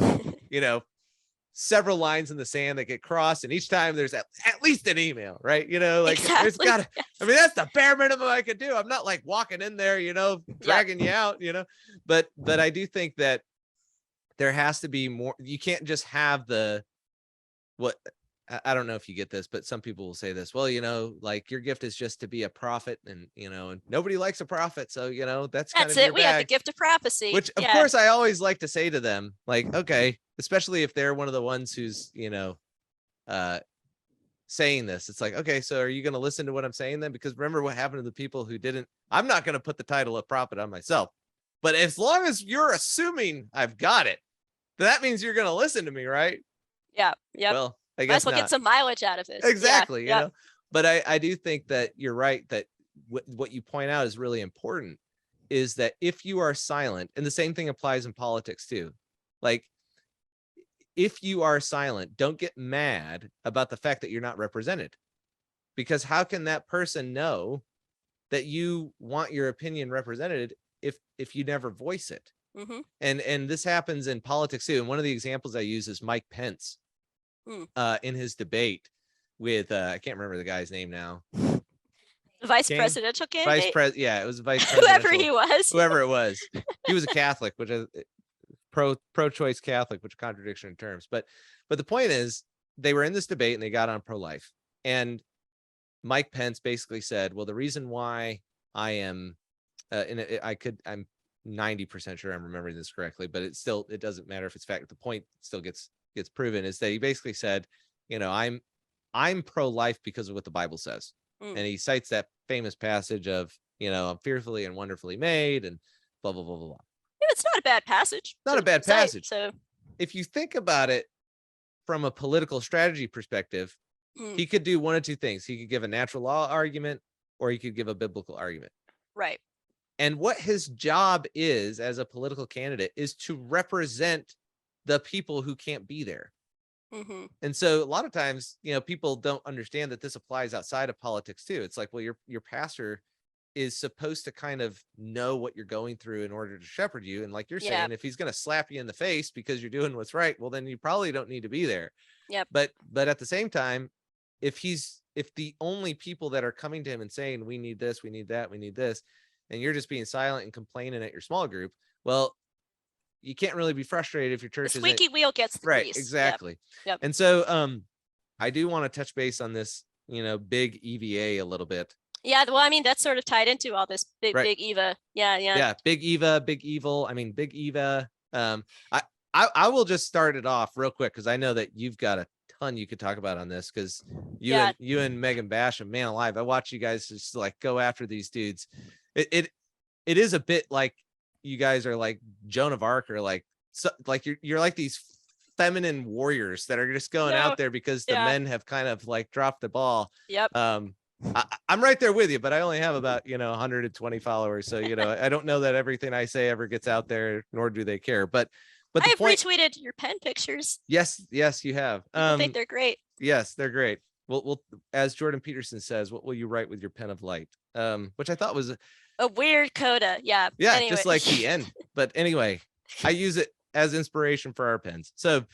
several lines in the sand that get crossed, and each time there's at least an email, right? Like there's
Exactly.
gotta, I mean, that's the bare minimum I could do. I'm not like walking in there, dragging you out, but I do think that there has to be more. You can't just have what I don't know if you get this, but some people will say this, well, like your gift is just to be a prophet, and and nobody likes a prophet, so that's kind of
it.
your
We have the
bag.
gift of prophecy.
Which of course I always like to say to them, like, okay, especially if they're one of the ones who's saying this, it's like, okay, so are you going to listen to what I'm saying then? Because remember what happened to the people who didn't. I'm not going to put the title of prophet on myself, but as long as you're assuming I've got it, that means you're going to listen to me, right?
Yeah. Yep.
Well, I
Might
guess
as well
not.
get some mileage out of this.
Exactly.
Yeah.
But I do think that you're right, that what you point out is really important, is that if you are silent, and the same thing applies in politics too, like if you are silent, don't get mad about the fact that you're not represented, because how can that person know that you want your opinion represented if you never voice it?
Mm-hmm.
And this happens in politics too. And one of the examples I use is Mike Pence in his debate with I can't remember the guy's name now.
The vice presidential candidate.
Yeah, it was vice presidential. Whoever it was. He was a Catholic, which is pro-choice Catholic, which is a contradiction in terms. But the point is, they were in this debate and they got on pro-life, and Mike Pence basically said, well, the reason why I am, I'm 90% sure I'm remembering this correctly, but it doesn't matter if it's fact. The point still gets proven, is that he basically said, I'm pro-life because of what the Bible says. And he cites that famous passage of, I'm fearfully and wonderfully made, and blah, blah, blah, blah, blah.
Yeah, it's not a bad passage.
Not a bad passage.
So
if you think about it from a political strategy perspective, he could do one of two things. He could give a natural law argument, or he could give a biblical argument.
Right.
And what his job is as a political candidate is to represent the people who can't be there. And so a lot of times, people don't understand that this applies outside of politics too. It's like, well, your pastor is supposed to kind of know what you're going through in order to shepherd you. And like you're saying, if he's going to slap you in the face because you're doing what's right, well, then you probably don't need to be there.
Yep.
But at the same time, if the only people that are coming to him and saying, we need this, we need that, we need this, and you're just being silent and complaining at your small group, well, you can't really be frustrated if your church
the squeaky wheel gets the
right.
grease.
Exactly.
Yep.
And so, I do want to touch base on this, big EVA a little bit.
Yeah. Well, I mean, that's sort of tied into all this big Eva. Yeah.
Yeah. Big Eva, big evil. I mean, big Eva. I will just start it off real quick, because I know that you've got a ton you could talk about on this, because you and Megan Basham, man alive, I watch you guys just like go after these dudes. It is a bit like you guys are like Joan of Arc, or like you're like these feminine warriors that are just going out there because the men have kind of like dropped the ball.
Yep.
I'm right there with you, but I only have about 120 followers, so I don't know that everything I say ever gets out there, nor do they care. But
I have retweeted your pen pictures.
Yes, you have.
I think they're great.
Yes, they're great. Well, as Jordan Peterson says, what will you write with your pen of light? Which I thought was
a weird coda. Yeah.
Anyway. Just like the end. But anyway, I use it as inspiration for our pens. So,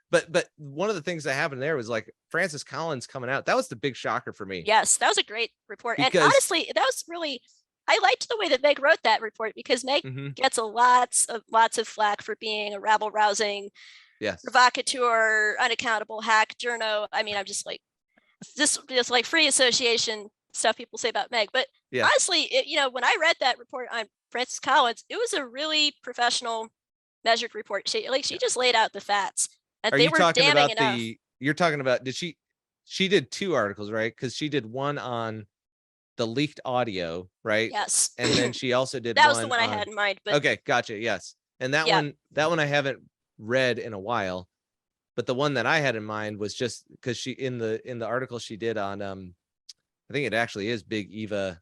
but one of the things that happened there was like Francis Collins coming out. That was the big shocker for me.
Yes, that was a great report. And honestly, that was really, I liked the way that Meg wrote that report, because Meg gets lots of flack for being a rabble rousing, provocateur, unaccountable hack journo. I mean, I'm just like, this just like free association stuff people say about Meg. But honestly, when I read that report on Francis Collins, it was a really professional, measured report. She just laid out the facts, and they were damning enough.
You're talking about, she did 2 articles, right? Because she did one on the leaked audio, right?
Yes.
And then she also did
that was the one I had in mind. But
okay, gotcha. Yes. And that one I haven't read in a while, but the one that I had in mind was just because she in the article she did on I think it actually is Big Eva,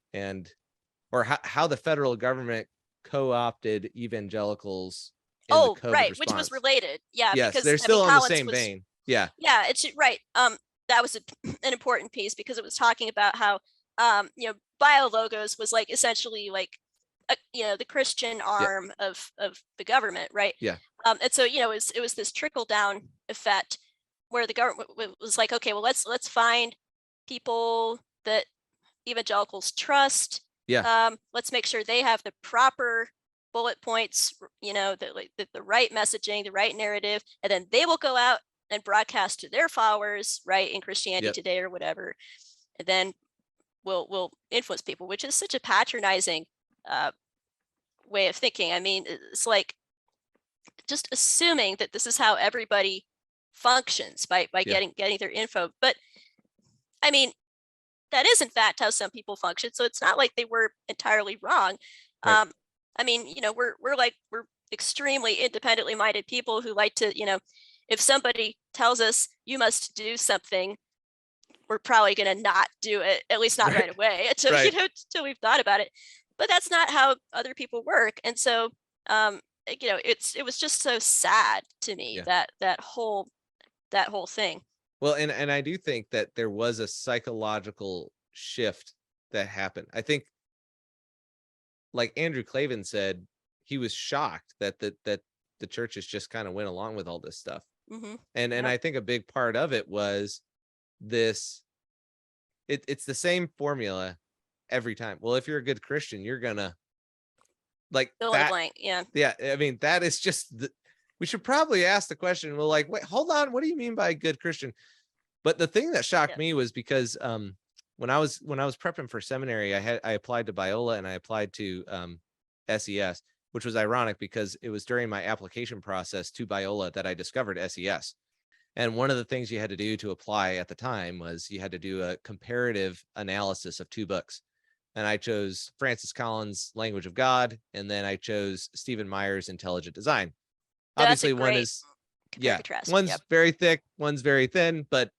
or how the federal government co-opted evangelicals in the COVID
right,
response.
Which was related. Yeah.
Yes,
because
they're still on the same vein. Yeah.
Yeah, it's right. That was an important piece, because it was talking about how BioLogos was like essentially like the Christian arm of the government, right?
Yeah.
And so it was this trickle down effect where the government was like, okay, well let's find people that evangelicals trust.
Yeah.
Let's make sure they have the proper bullet points, the right messaging, the right narrative, and then they will go out and broadcast to their followers, right, in Christianity Today or whatever, and then we'll influence people, which is such a patronizing way of thinking. I mean, it's like just assuming that this is how everybody functions by getting their info. But I mean, that is in fact how some people function. So it's not like they were entirely wrong. Right. I mean, we're extremely independently minded people who like to, if somebody tells us you must do something, we're probably going to not do it, at least not right away, until until we've thought about it. But that's not how other people work. And so it was just so sad to me that whole thing.
Well, and I do think that there was a psychological shift that happened. I think, like Andrew Clavin said, he was shocked that the churches just kind of went along with all this stuff. And I think a big part of it was this. It's the same formula every time. Well, if you're a good Christian, you're gonna like
fill in the blank. Yeah.
I mean, that is just we should probably ask the question. Well, like, wait, hold on. What do you mean by good Christian? But the thing that shocked
Yeah.
me was because when I was prepping for seminary, I applied to Biola and I applied to SES, which was ironic because it was during my application process to Biola that I discovered SES. And one of the things you had to do to apply at the time was you had to do a comparative analysis of 2 books. And I chose Francis Collins' Language of God, and then I chose Stephen Meyer's Intelligent Design.
That's a
Obviously, one
great
is
compare contrast.
one's
Yep.
very thick, one's very thin, but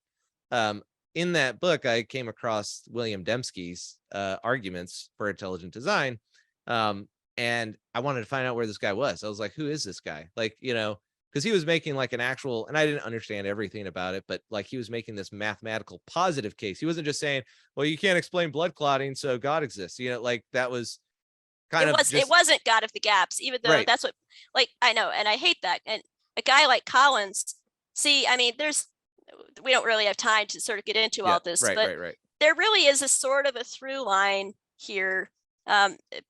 in that book, I came across William Dembski's arguments for intelligent design. And I wanted to find out where this guy was. I was like, who is this guy? Like, because he was making like an actual, and I didn't understand everything about it, but like he was making this mathematical positive case. He wasn't just saying, well, you can't explain blood clotting, so God exists. Like that was kind of
it wasn't God of the gaps, even though
Right.
that's what, like, I know, and I hate that. And a guy like Collins, see, I mean, we don't really have time to sort of get into all this, but
right.
there really is a sort of a through line here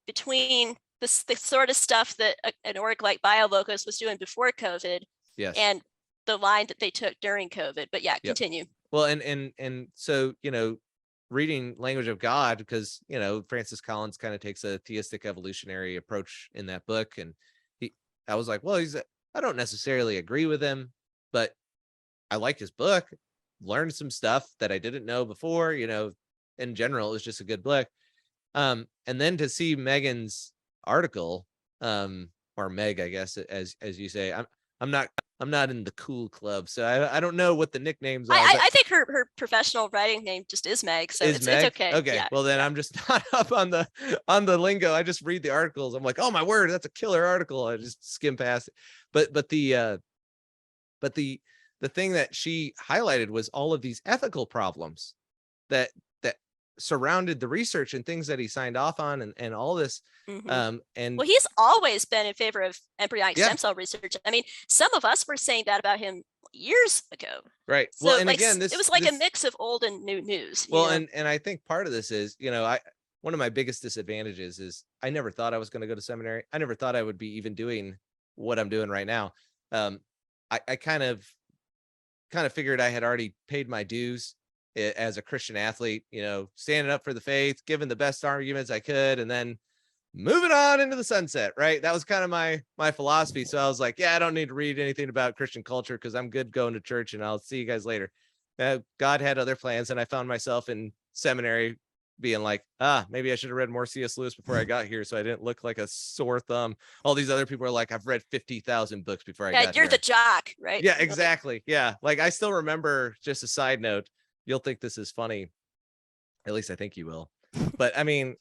between the sort of stuff that an org like BioLocus was doing before COVID
Yes.
and the line that they took during COVID. But yeah,
Yep.
continue.
Well, and so, reading Language of God, because, Francis Collins kind of takes a theistic evolutionary approach in that book. And I was like, well, I don't necessarily agree with him, but I like his book, learned some stuff that I didn't know before, in general, it was just a good book. And then to see Megan's article, or Meg, I guess, as you say, I'm not in the cool club, so I don't know what the nicknames are.
I think her professional writing name just is Meg, so it's okay.
Okay,
yeah,
well then
yeah.
I'm just not up on the lingo. I just read the articles. I'm like, oh my word, that's a killer article. I just skim past it. But the thing that she highlighted was all of these ethical problems that surrounded the research and things that he signed off on and all this.
Mhm.
And
Well, he's always been in favor of embryonic
Yeah.
stem cell research. I mean, some of us were saying that about him years ago.
right.
So
Well, and
like,
again,
it was like a mix of old and new news.
Well, and I think part of this is, one of my biggest disadvantages is I never thought I was going to go to seminary. I never thought I would be even doing what I'm doing right now. I kind of figured I had already paid my dues as a Christian athlete, standing up for the faith, giving the best arguments I could, and then moving on into the sunset. Right. That was kind of my philosophy. So I was like, yeah, I don't need to read anything about Christian culture because I'm good going to church and I'll see you guys later. God had other plans, and I found myself in seminary being like, maybe I should have read more C.S. Lewis before I got here, so I didn't look like a sore thumb. All these other people are like, I've read 50,000 books before I got here.
You're the jock, right?
Yeah, exactly. Yeah, like I still remember. Just a side note, you'll think this is funny, at least I think you will. But I mean,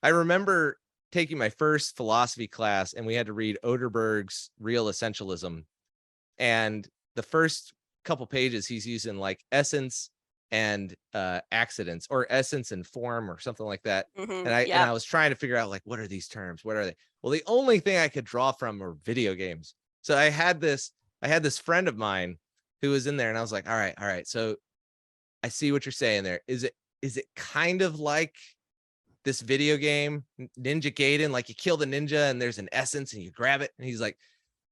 I remember taking my first philosophy class, and we had to read Oderberg's Real Essentialism, and the first couple pages he's using like essence and accidents, or essence and form, or something like that.
Mhm,
And I
yeah.
was trying to figure out, like, what are these terms? What are they? Well, the only thing I could draw from were video games. So I had this friend of mine who was in there, and I was like, all right. So I see what you're saying there. Is it kind of like this video game, Ninja Gaiden, like you kill the ninja and there's an essence and you grab it? And he's like,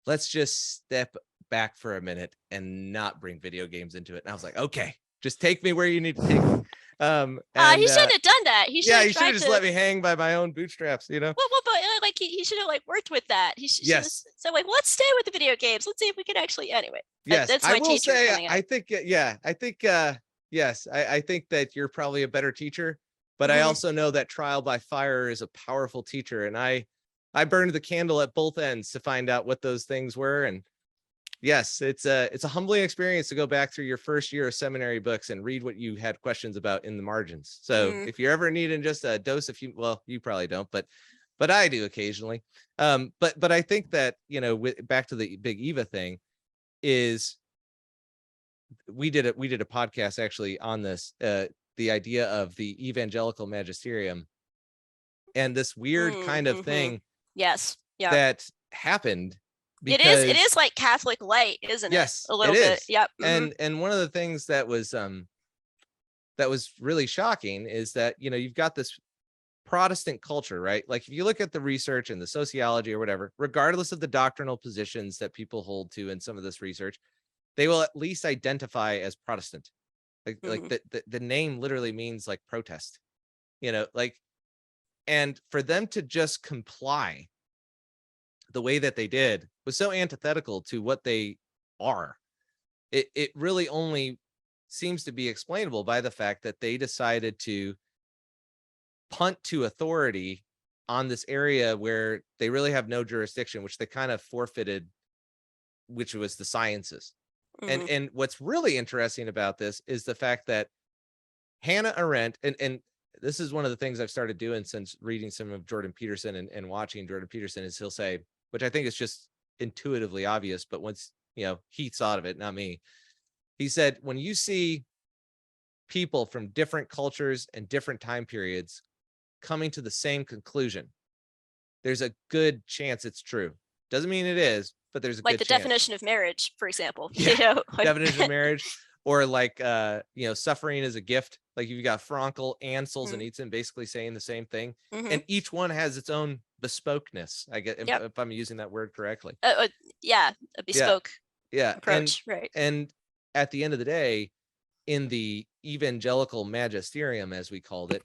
let's just step back for a minute and not bring video games into it. And I was like, okay, just take me where you need to take me.
He shouldn't have done that. He should
should have just let me hang by my own bootstraps,
Well, but like he should have like worked with that. He should
Yes.
So like, let's stay with the video games. Let's see if we can actually. Anyway.
Yes,
That's
I
my
will
teacher
say,
coming out.
I think, yes, I think that you're probably a better teacher, but I
Mhm.
also know that trial by fire is a powerful teacher, and I burned the candle at both ends to find out what those things were. And yes, it's a humbling experience to go back through your first year of seminary books and read what you had questions about in the margins. So if you're ever needing just a dose of you probably don't, but I do occasionally. But I think that, back to the Big Eva thing, is we did a podcast actually on this, the idea of the evangelical magisterium and this weird kind of thing.
Yes. Yeah.
That happened.
Because it is like Catholic light, isn't it?
Yes,
a little
it
bit.
is.
Yep.
And one of the things that was really shocking is that, you've got this Protestant culture, right? Like if you look at the research and the sociology or whatever, regardless of the doctrinal positions that people hold to in some of this research, they will at least identify as Protestant. Like
Mhm.
the name literally means like protest, like, and for them to just comply the way that they did was so antithetical to what they are. It really only seems to be explainable by the fact that they decided to punt to authority on this area where they really have no jurisdiction, which they kind of forfeited, which was the sciences.
Mhm.
And what's really interesting about this is the fact that Hannah Arendt, and this is one of the things I've started doing since reading some of Jordan Peterson and watching Jordan Peterson, is he'll say, which I think is just intuitively obvious, but once he thought of it, not me. He said, when you see people from different cultures and different time periods coming to the same conclusion, there's a good chance it's true. Doesn't mean it is, but there's a
Like
good
the
chance.
definition of marriage, for example.
Yeah, definition of marriage, or like suffering is a gift. Like you've got Frankl and Solzhenitsyn basically saying the same thing,
Mhm.
and each one has its own bespokeness. I get
Yep.
if I'm using that word correctly.
Yeah, a bespoke
Yeah,
approach, right?
and at the end of the day, in the evangelical magisterium, as we called it,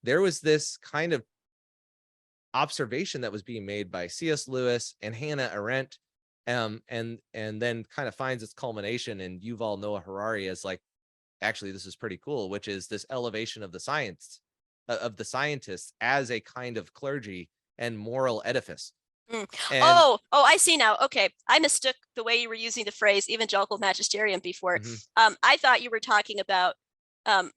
there was this kind of observation that was being made by C.S. Lewis and Hannah Arendt, and then kind of finds its culmination in Yuval Noah Harari as like, actually, this is pretty cool, which is this elevation of the science, of the scientists as a kind of clergy and moral edifice.
Mm.
And
Oh, I see now. Okay, I mistook the way you were using the phrase evangelical magisterium before. I thought you were talking about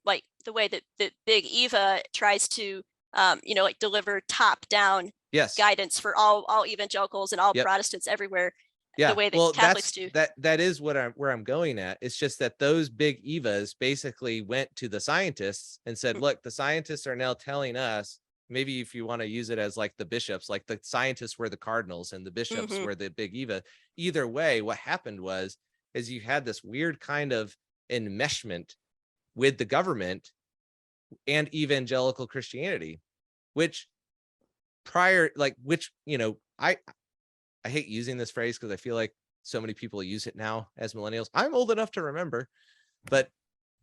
like the way that Big Eva tries to like deliver top-down
yes,
guidance for all evangelicals and all
Yep.
Protestants everywhere.
Yeah,
The way that
well,
Catholics do.
that is where I'm going at. It's just that those big Evas basically went to the scientists and said, look, the scientists are now telling us, maybe if you want to use it as like the bishops, like the scientists were the cardinals and the bishops were the big Eva. Either way, what happened is you had this weird kind of enmeshment with the government and evangelical Christianity, which I hate using this phrase because I feel like so many people use it now as millennials. I'm old enough to remember, but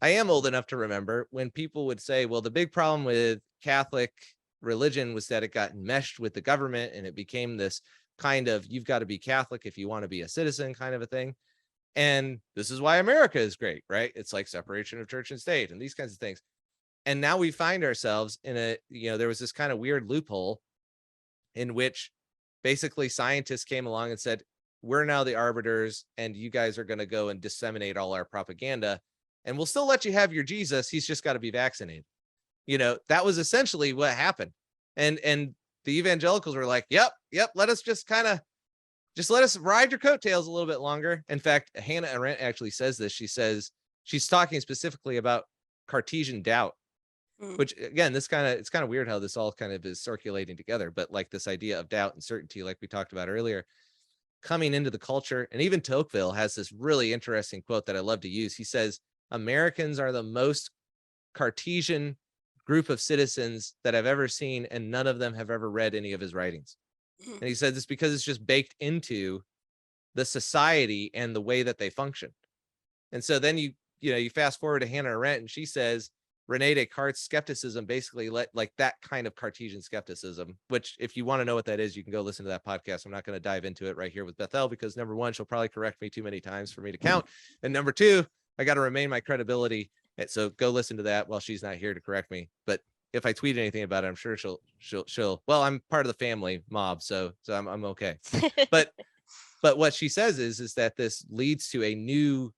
I am old enough to remember when people would say, well, the big problem with Catholic religion was that it got enmeshed with the government and it became this kind of, you've got to be Catholic if you want to be a citizen kind of a thing. And this is why America is great, right? It's like separation of church and state and these kinds of things. And now we find ourselves in there was this kind of weird loophole in which basically scientists came along and said, we're now the arbiters and you guys are going to go and disseminate all our propaganda and we'll still let you have your Jesus. He's just got to be vaccinated. That was essentially what happened. And the evangelicals were like, yep. Let us just let us ride your coattails a little bit longer. In fact, Hannah Arendt actually says this. She says she's talking specifically about Cartesian doubt, which again, it's kind of weird how this all kind of is circulating together, but like this idea of doubt and certainty, like we talked about earlier, coming into the culture. And even Tocqueville has this really interesting quote that I love to use. He says, Americans are the most Cartesian group of citizens that I've ever seen, and none of them have ever read any of his writings. And he says it's because it's just baked into the society and the way that they function. And so then you fast forward to Hannah Arendt, and she says Rene Descartes' skepticism basically like that kind of Cartesian skepticism, which if you want to know what that is, you can go listen to that podcast. I'm not going to dive into it right here with Bethel because number one, she'll probably correct me too many times for me to count. And number two, I got to remain my credibility. And so go listen to that while she's not here to correct me. But if I tweet anything about it, I'm sure she'll, well, I'm part of the family mob. So I'm okay. But what she says is that this leads to a new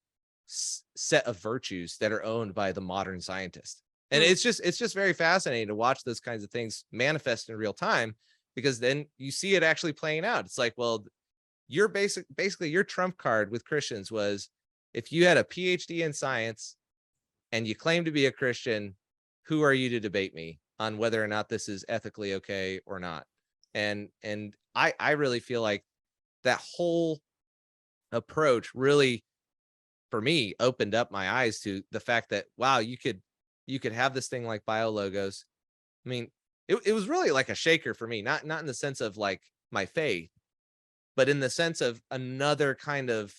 set of virtues that are owned by the modern scientist. And it's just very fascinating to watch those kinds of things manifest in real time, because then you see it actually playing out. It's like, well, your basically your trump card with Christians was if you had a PhD in science and you claim to be a Christian, who are you to debate me on whether or not this is ethically okay or not? And I really feel like that whole approach really, for me, opened up my eyes to the fact that, wow, you could have this thing like BioLogos. I mean, it was really like a shaker for me, not in the sense of like my faith, but in the sense of another kind of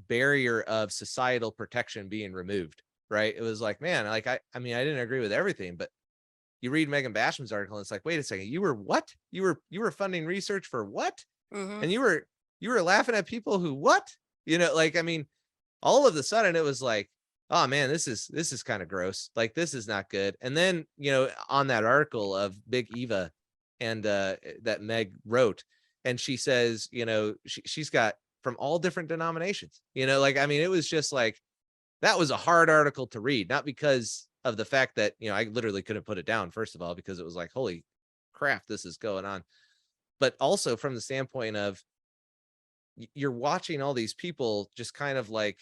barrier of societal protection being removed, right? It was like, man, like I mean, I didn't agree with everything, but you read Megan Bashman's article and it's like, wait a second, you were what? You were funding research for what?
Mhm.
And you were laughing at people who what? You know, like, I mean, all of a sudden it was like, oh man, this is kind of gross. Like, this is not good. And then, you know, on that article of Big Eva and that Meg wrote, and she says, you know, she's got from all different denominations, you know, like, I mean, it was just like, that was a hard article to read, not because of the fact that, you know, I literally couldn't put it down, first of all, because it was like, holy crap, this is going on. But also from the standpoint of you're watching all these people just kind of like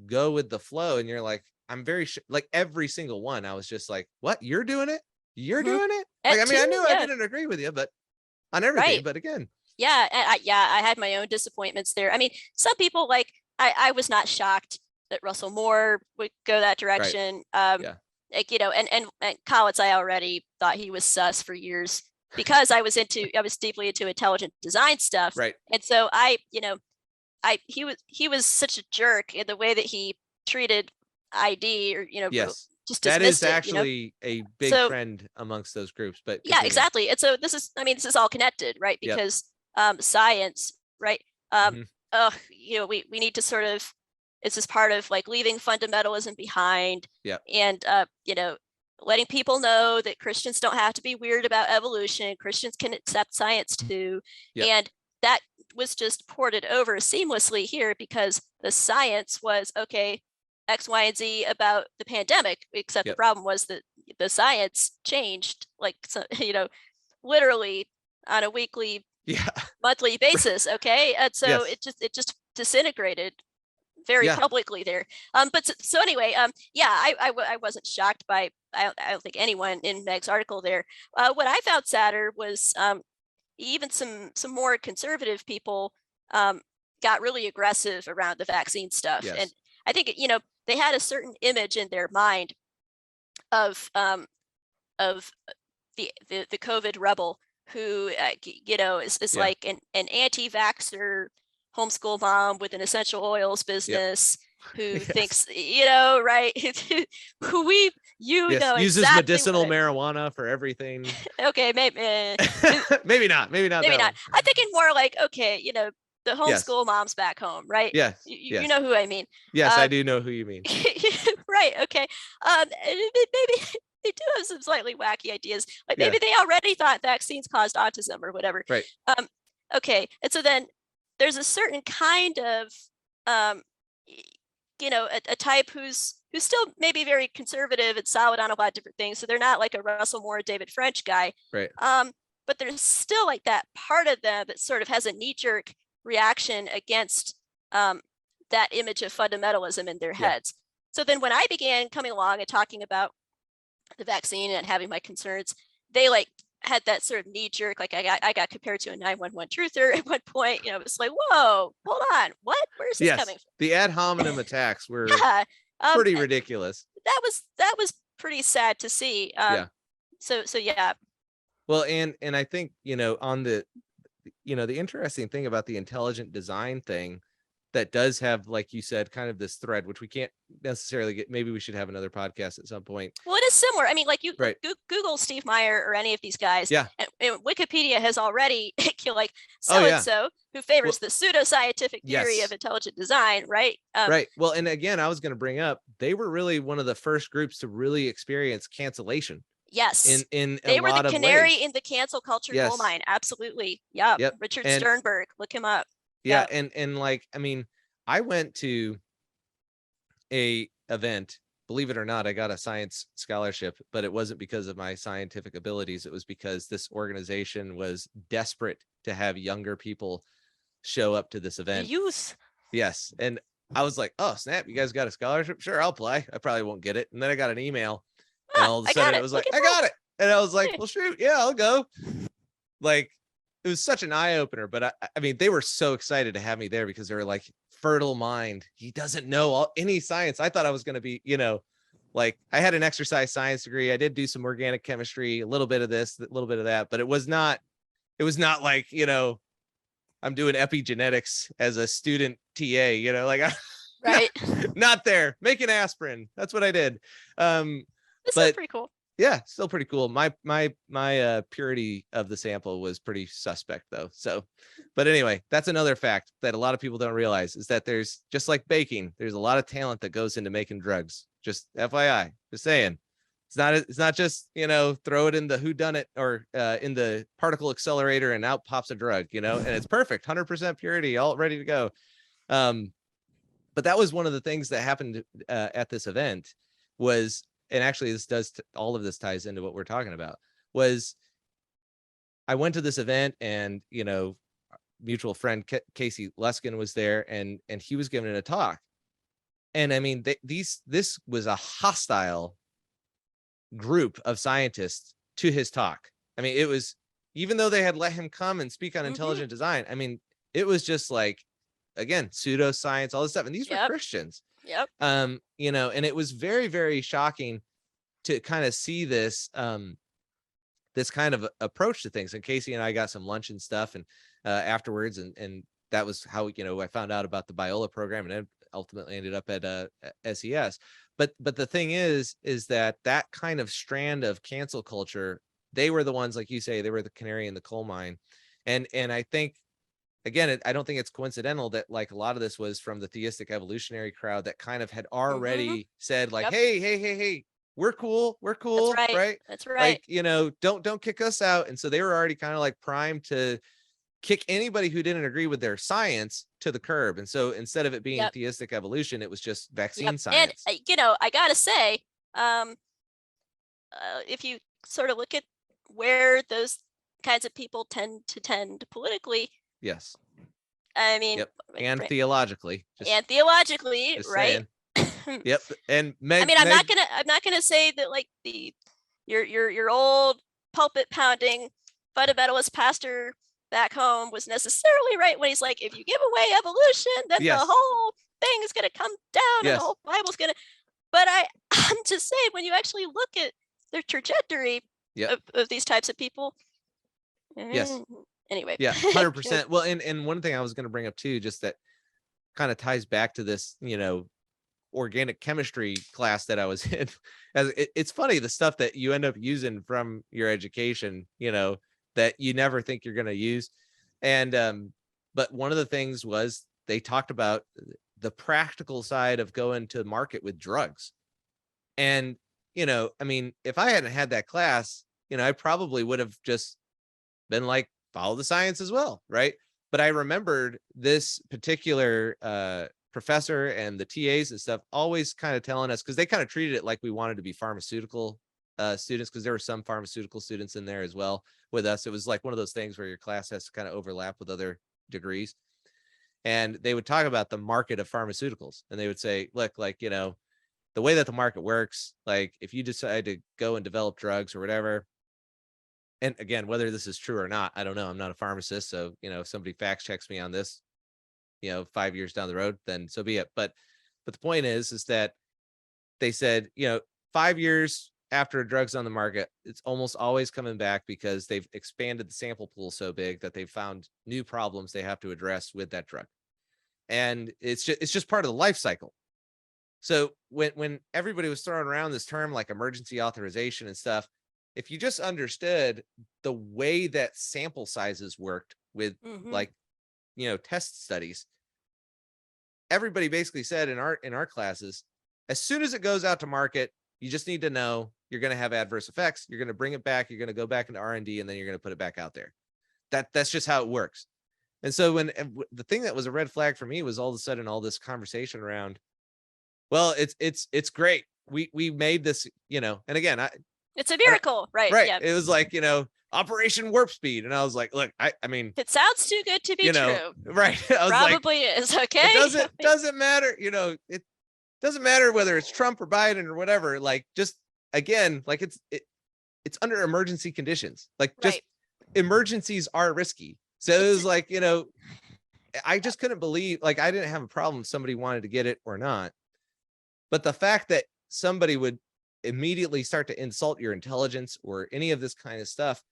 go with the flow. And you're like, I'm very like every single one. I was just like, what? You're doing it? You're
Mhm.
doing it?
At
Like, I mean, I
two,
knew I
yeah.
didn't agree with you, but on everything,
Right.
but again,
Yeah, and I had my own disappointments there. I mean, some people like I was not shocked that Russell Moore would go that
right.
direction.
Yeah.
Like, you know, and Collins, I already thought he was sus for years because I was deeply into intelligent design stuff.
Right.
And so he was such a jerk in the way that he treated ID, or, you know,
Yes.
just
That is
dismissed it, you know.
actually a big
So
trend amongst those groups, but
yeah,
continue.
exactly. And so this is all connected, right?
Yep.
Because science, right?
Mhm.
You know, we need to sort of, it's just part of like leaving fundamentalism behind.
Yep.
And you know, letting people know that Christians don't have to be weird about evolution. Christians can accept science too.
Yep.
And that was just ported over seamlessly here because the science was okay, X, Y, and Z about the pandemic, except the
Yep.
problem was that the science changed, like, so, you know, literally on a weekly,
Yeah.
monthly basis. Okay. And so
Yes.
it just disintegrated very
Yeah.
publicly there. But so anyway, yeah, I wasn't shocked by, I don't think anyone in Meg's article there. What I found sadder was even some more conservative people got really aggressive around the vaccine stuff.
Yes.
And I think, you know, they had a certain image in their mind of the COVID rebel who you know is
Yeah.
like an anti-vaxxer homeschool mom with an essential oils business who
Yes.
thinks, you know, right? Who we, you
Yes.
know,
Uses
exactly
medicinal
what
marijuana for everything.
okay, maybe
Maybe not. Maybe not.
maybe
that
not.
one.
I'm thinking more like, okay, you know, the
Yes.
homeschool moms back home, right?
Yes.
You
Yes.
know who I mean.
Yes, I do know who you mean.
Right. Okay. And maybe they do have some slightly wacky ideas. Like
Yeah.
maybe they already thought vaccines caused autism or whatever.
Right.
Okay. And so then there's a certain kind of, you know, a type who's still maybe very conservative and solid on a lot of different things. So they're not like a Russell Moore, David French guy.
Right.
But there's still like that part of them that sort of has a knee-jerk reaction against that image of fundamentalism in their
Yeah.
heads. So then when I began coming along and talking about the vaccine and having my concerns, they like had that sort of knee jerk, like I got compared to a 911 truther at one point. You know, it's like, whoa, hold on, what? Where's this
Yes.
coming from?
The ad hominem attacks were
Yeah,
pretty ridiculous.
that was pretty sad to see.
Yeah.
So yeah.
Well, and I think, you know, on the, you know, the interesting thing about the intelligent design thing that does have, like you said, kind of this thread, which we can't necessarily get. Maybe we should have another podcast at some point.
Well, it is similar. I mean, like you
Right.
Google Steve Meyer or any of these guys.
Yeah.
And Wikipedia has already like
Oh, yeah.
so who favors the pseudoscientific theory
Yes.
of intelligent design, right?
Right. Well, and again, I was going to bring up, they were really one of the first groups to really experience cancellation.
Yes.
In
They
a
were
lot
the
of
canary
ways.
in the cancel culture
Yes.
gold mine. Absolutely. Yeah.
Yep.
Richard
And-
Sternberg, look him up.
Yeah.
Yep.
And like, I mean, I went to a event, believe it or not, I got a science scholarship, but it wasn't because of my scientific abilities. It was because this organization was desperate to have younger people show up to this
The
event.
youth.
Yes. And I was like, oh, snap, you guys got a scholarship? Sure, I'll apply. I probably won't get it. And then I got an email, and all of a
I got
sudden
it.
it was
Look
like,
at
I got
that.
it. And I was like,
Yeah.
well, shoot, yeah, I'll go. Like, it was such an eye-opener. But I mean, they were so excited to have me there because they were like, fertile mind. He doesn't know any science. I thought I was going to be, you know, like, I had an exercise science degree. I did do some organic chemistry, a little bit of this, a little bit of that, but it was not like, you know, I'm doing epigenetics as a student TA, you know, like
Right.
not there making aspirin. That's what I did.
This is
But
pretty cool.
yeah, still pretty cool. My purity of the sample was pretty suspect though. So, but anyway, that's another fact that a lot of people don't realize is that there's, just like baking, there's a lot of talent that goes into making drugs. Just FYI, just saying. It's not just, you know, throw it in the whodunit or in the particle accelerator and out pops a drug, you know, and it's perfect, 100% purity, all ready to go. But that was one of the things that happened at this event was, and actually this does, all of this ties into what we're talking about, was I went to this event and, you know, mutual friend Casey Luskin was there and he was giving a talk. And I mean, this was a hostile group of scientists to his talk. I mean, it was, even though they had let him come and speak on intelligent design, I mean, it was just like, again, pseudoscience, all this stuff. And these were Christians.
Yep.
You know, and it was very, very shocking to kind of see this, this kind of approach to things. And Casey and I got some lunch and stuff and afterwards, and that was how, you know, I found out about the Biola program and then ultimately ended up at SES. But the thing is that kind of strand of cancel culture, they were the ones, like you say, they were the canary in the coal mine. And I think, again, I don't think it's coincidental that like a lot of this was from the theistic evolutionary crowd that kind of had already said like, hey, we're cool.
That's right.
Right.
That's right.
Like, you know, don't kick us out. And so they were already kind of like primed to kick anybody who didn't agree with their science to the curb. And so instead of it being theistic evolution, it was just vaccine science.
And you know, I gotta say, if you sort of look at where those kinds of people tend politically,
yes,
I mean,
and theologically,
right?
Yep. And
I mean, I'm not gonna say that like your old pulpit pounding fundamentalist pastor back home was necessarily right when he's like, if you give away evolution, then the whole thing is gonna come down and the whole Bible's gonna. But I'm just saying, when you actually look at their trajectory of these types of people. Anyway.
Yeah, 100%. Well, and one thing I was going to bring up too, just that kind of ties back to this, you know, organic chemistry class that I was in. As it's funny, the stuff that you end up using from your education, you know, that you never think you're going to use. And but one of the things was they talked about the practical side of going to market with drugs. And, you know, I mean, if I hadn't had that class, you know, I probably would have just been like, follow the science as well, right? But I remembered this particular professor and the TAs and stuff always kind of telling us, because they kind of treated it like we wanted to be pharmaceutical students, because there were some pharmaceutical students in there as well with us. It was like one of those things where your class has to kind of overlap with other degrees. And they would talk about the market of pharmaceuticals. And they would say, look, like, you know, the way that the market works, like if you decide to go and develop drugs or whatever, and again, whether this is true or not, I don't know. I'm not a pharmacist. So, you know, if somebody fact checks me on this, you know, 5 years down the road, then so be it. But the point is that they said, you know, 5 years after a drug's on the market, it's almost always coming back because they've expanded the sample pool so big that they've found new problems they have to address with that drug. And it's just part of the life cycle. So when everybody was throwing around this term like emergency authorization and stuff, if you just understood the way that sample sizes worked with like, you know, test studies, everybody basically said in our classes, as soon as it goes out to market, you just need to know you're going to have adverse effects. You're going to bring it back. You're going to go back into R&D, and then you're going to put it back out there. That's just how it works. And so when the thing that was a red flag for me was all of a sudden all this conversation around, well, it's great. We made this, you know, and again,
it's a miracle, right?
Right. Yeah. It was like, you know, Operation Warp Speed. And I was like, look, I mean,
it sounds too good to be true.
Right. I was
probably like, is okay.
It doesn't matter, you know, it doesn't matter whether it's Trump or Biden or whatever. Like, just again, like it's under emergency conditions. Like, just emergencies are risky. So it was like, you know, I just couldn't believe, like, I didn't have a problem if somebody wanted to get it or not. But the fact that somebody would immediately start to insult your intelligence or any of this kind of stuff,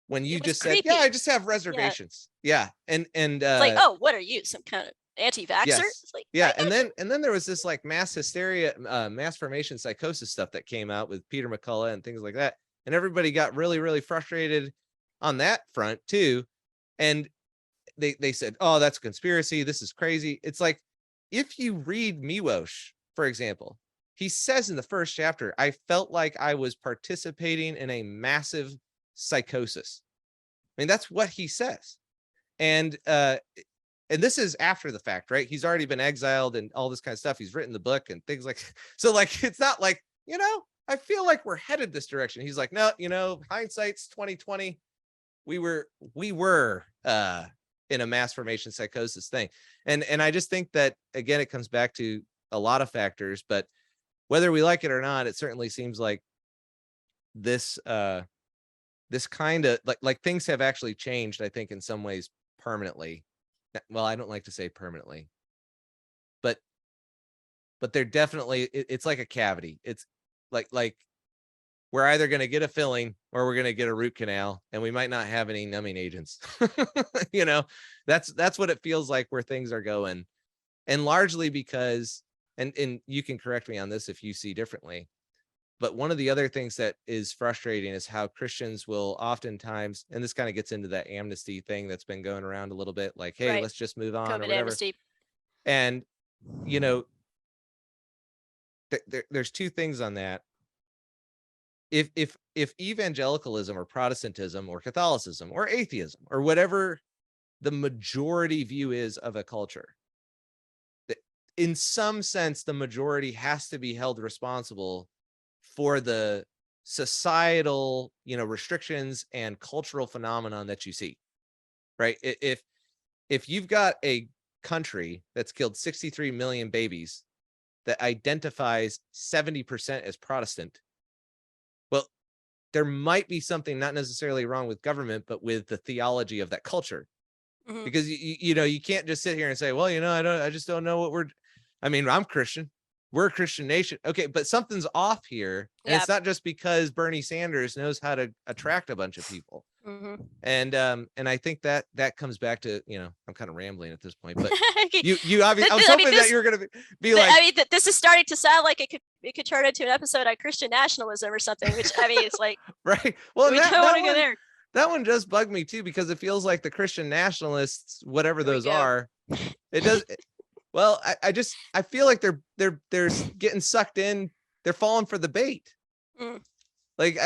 when you
It was
just said,
creepy.
yeah, I just have reservations. Yeah. And
It's like, oh, what are you, some kind of anti-vaxxer?
yes.
It's like,
yeah. And then there was this like mass hysteria, mass formation psychosis stuff that came out with Peter McCullough and things like that. And everybody got really, really frustrated on that front too. And they said, oh, that's a conspiracy. This is crazy. It's like, if you read Miłosz, for example, he says in the first chapter, I felt like I was participating in a massive psychosis. I mean, that's what he says. And this is after the fact, right? He's already been exiled and all this kind of stuff. He's written the book and things like, so like, it's not like, I feel like we're headed this direction. He's like, no, hindsight's 2020. We were in a mass formation psychosis thing. And I just think that, again, it comes back to a lot of factors, but whether we like it or not, it certainly seems like this kind of like things have actually changed, I think, in some ways permanently. Well, I don't like to say permanently, but they're definitely, it's like a cavity. It's like we're either going to get a filling or we're going to get a root canal, and we might not have any numbing agents. That's what it feels like where things are going. And largely because, and you can correct me on this if you see differently, but one of the other things that is frustrating is how Christians will oftentimes, and this kind of gets into that amnesty thing that's been going around a little bit, like, hey,
Right.
let's just move on
COVID
or whatever.
amnesty.
And, there's two things on that. If evangelicalism or Protestantism or Catholicism or atheism or whatever the majority view is of a culture, in some sense, the majority has to be held responsible for the societal, restrictions and cultural phenomenon that you see, right? If you've got a country that's killed 63 million babies that identifies 70% as Protestant, well, there might be something not necessarily wrong with government, but with the theology of that culture. Mm-hmm. Because you can't just sit here and say, well, I just don't know what I'm Christian. We're a Christian nation. Okay, but something's off here. And It's not just because Bernie Sanders knows how to attract a bunch of people. Mm-hmm. And I think that comes back to, I'm kind of rambling at this point, but you obviously, I was hoping that you were going to be like,
this is starting to sound like it could turn into an episode on Christian nationalism or something, which it's like,
right. Well,
we don't want to go there.
That one just bugged me too, because it feels like the Christian nationalists, whatever those are, it does. Well, I feel like they're getting sucked in. They're falling for the bait. Mm. Like,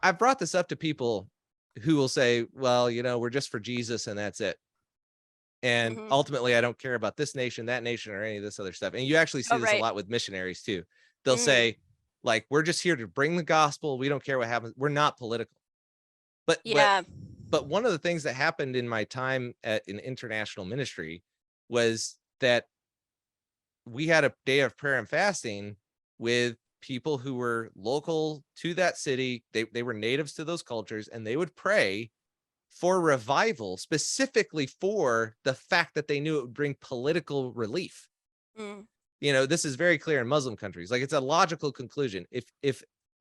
I've brought this up to people who will say, well, we're just for Jesus and that's it. And ultimately, I don't care about this nation, that nation, or any of this other stuff. And you actually see this a lot with missionaries too. They'll say, like, we're just here to bring the gospel. We don't care what happens. We're not political. But one of the things that happened in my time in international ministry was that we had a day of prayer and fasting with people who were local to that city. They were natives to those cultures, and they would pray for revival, specifically for the fact that they knew it would bring political relief. This is very clear in Muslim countries. Like, it's a logical conclusion.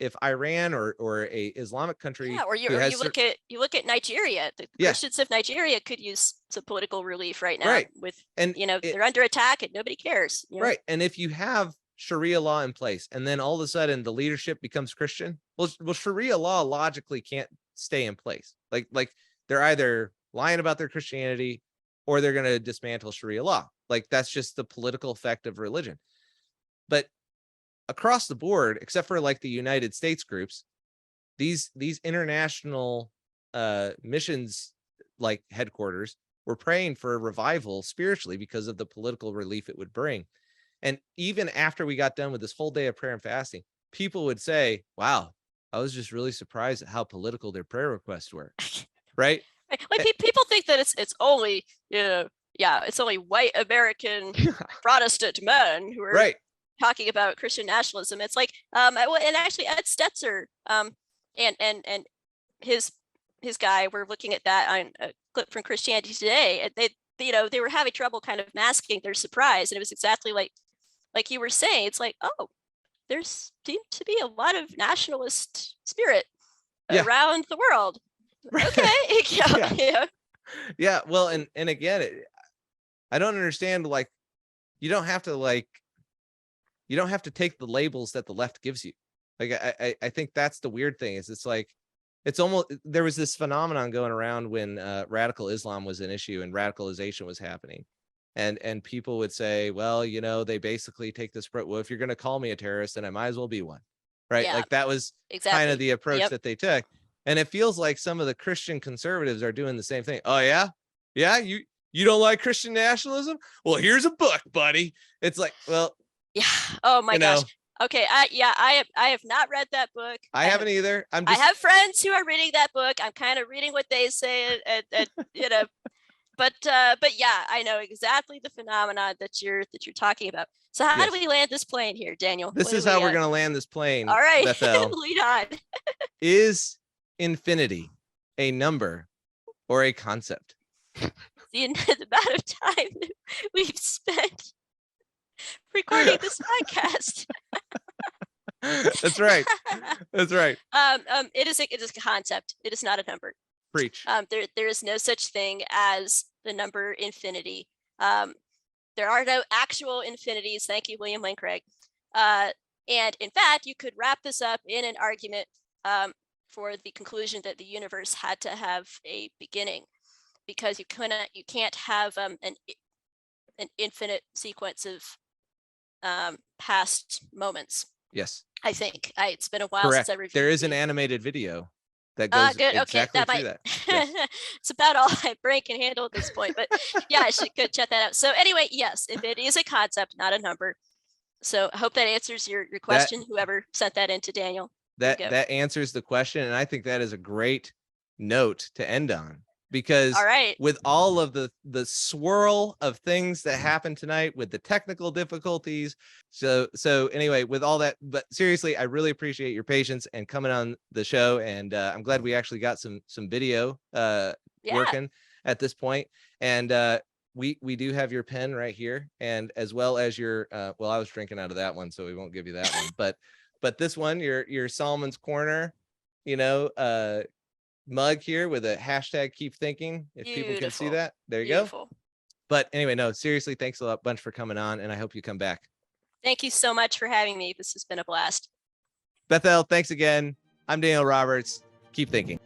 If Iran or a Islamic country,
or you look at Nigeria, the Christians of Nigeria could use some political relief right now, right? They're under attack and nobody cares,
right? And if you have Sharia law in place, and then all of a sudden the leadership becomes Christian, well, Sharia law logically can't stay in place. Like they're either lying about their Christianity or they're going to dismantle Sharia law. Like, that's just the political effect of religion. But across the board, except for like the United States groups, these international missions like headquarters were praying for a revival spiritually because of the political relief it would bring. And even after we got done with this whole day of prayer and fasting, people would say, wow, I was just really surprised at how political their prayer requests were. Right?
Like, people think that it's only, it's only white American Protestant men who are talking about Christian nationalism. It's like, and actually Ed Stetzer, and his guy, we're looking at that on a clip from Christianity Today. And they were having trouble kind of masking their surprise, and it was exactly like you were saying. It's like, oh, there seems to be a lot of nationalist spirit
Yeah.
around the world.
Right.
Okay.
Yeah.
Yeah.
Yeah. Well, and again, I don't understand, like, you don't have to take the labels that the left gives you. Like, I think that's the weird thing, is it's like, it's almost, there was this phenomenon going around when radical Islam was an issue and radicalization was happening. And people would say, well, they basically take this, well, if you're going to call me a terrorist, then I might as well be one. Right.
Yeah,
Like, that was
exactly.
kind of the approach
Yep.
that they took. And it feels like some of the Christian conservatives are doing the same thing. Oh, yeah. Yeah. You don't like Christian nationalism? Well, here's a book, buddy. It's like, well,
Yeah. Oh my
you
gosh.
know,
Okay. I have not read that book.
I haven't either. I'm
I
just,
have friends who are reading that book. I'm kind of reading what they say, and but yeah, I know exactly the phenomenon that you're talking about. So how do
yes.
we land this plane here, Daniel?
This
What
is
do
how
we,
we're going to land this plane.
all right,
Bethel,
lead on.
is infinity a number or a concept?
The amount of time that we've spent recording this podcast.
That's right. That's right.
It is a concept. It is not a number.
Preach.
There is no such thing as the number infinity. There are no actual infinities. Thank you, William Lane Craig. And in fact, you could wrap this up in an argument for the conclusion that the universe had to have a beginning, because you can't have an infinite sequence of past moments.
Yes.
I think it's been a while
Correct.
since I reviewed.
There is an animated video that goes
Good.
exactly
Okay, that
through
might.
that. Yes.
It's about all my brain can handle at this point, but yeah, I should go check that out. So anyway, yes, if it is a concept, not a number. So I hope that answers your question. Whoever sent that in to Daniel.
That answers the question, and I think that is a great note to end on, because
All right.
with all of the swirl of things that happened tonight, with the technical difficulties, so anyway, with all that, but seriously, I really appreciate your patience and coming on the show, and I'm glad we actually got some video working at this point. And we do have your pen right here, and as well as your well, I was drinking out of that one, so we won't give you that one, but this one, your Solomon's Corner, mug here with a hashtag keep thinking, if people can see that. There you go. But anyway, no, seriously, thanks a bunch for coming on, and I hope you come back.
Thank you so much for having me. This has been a blast.
Bethel, thanks again. I'm Daniel Roberts. Keep thinking.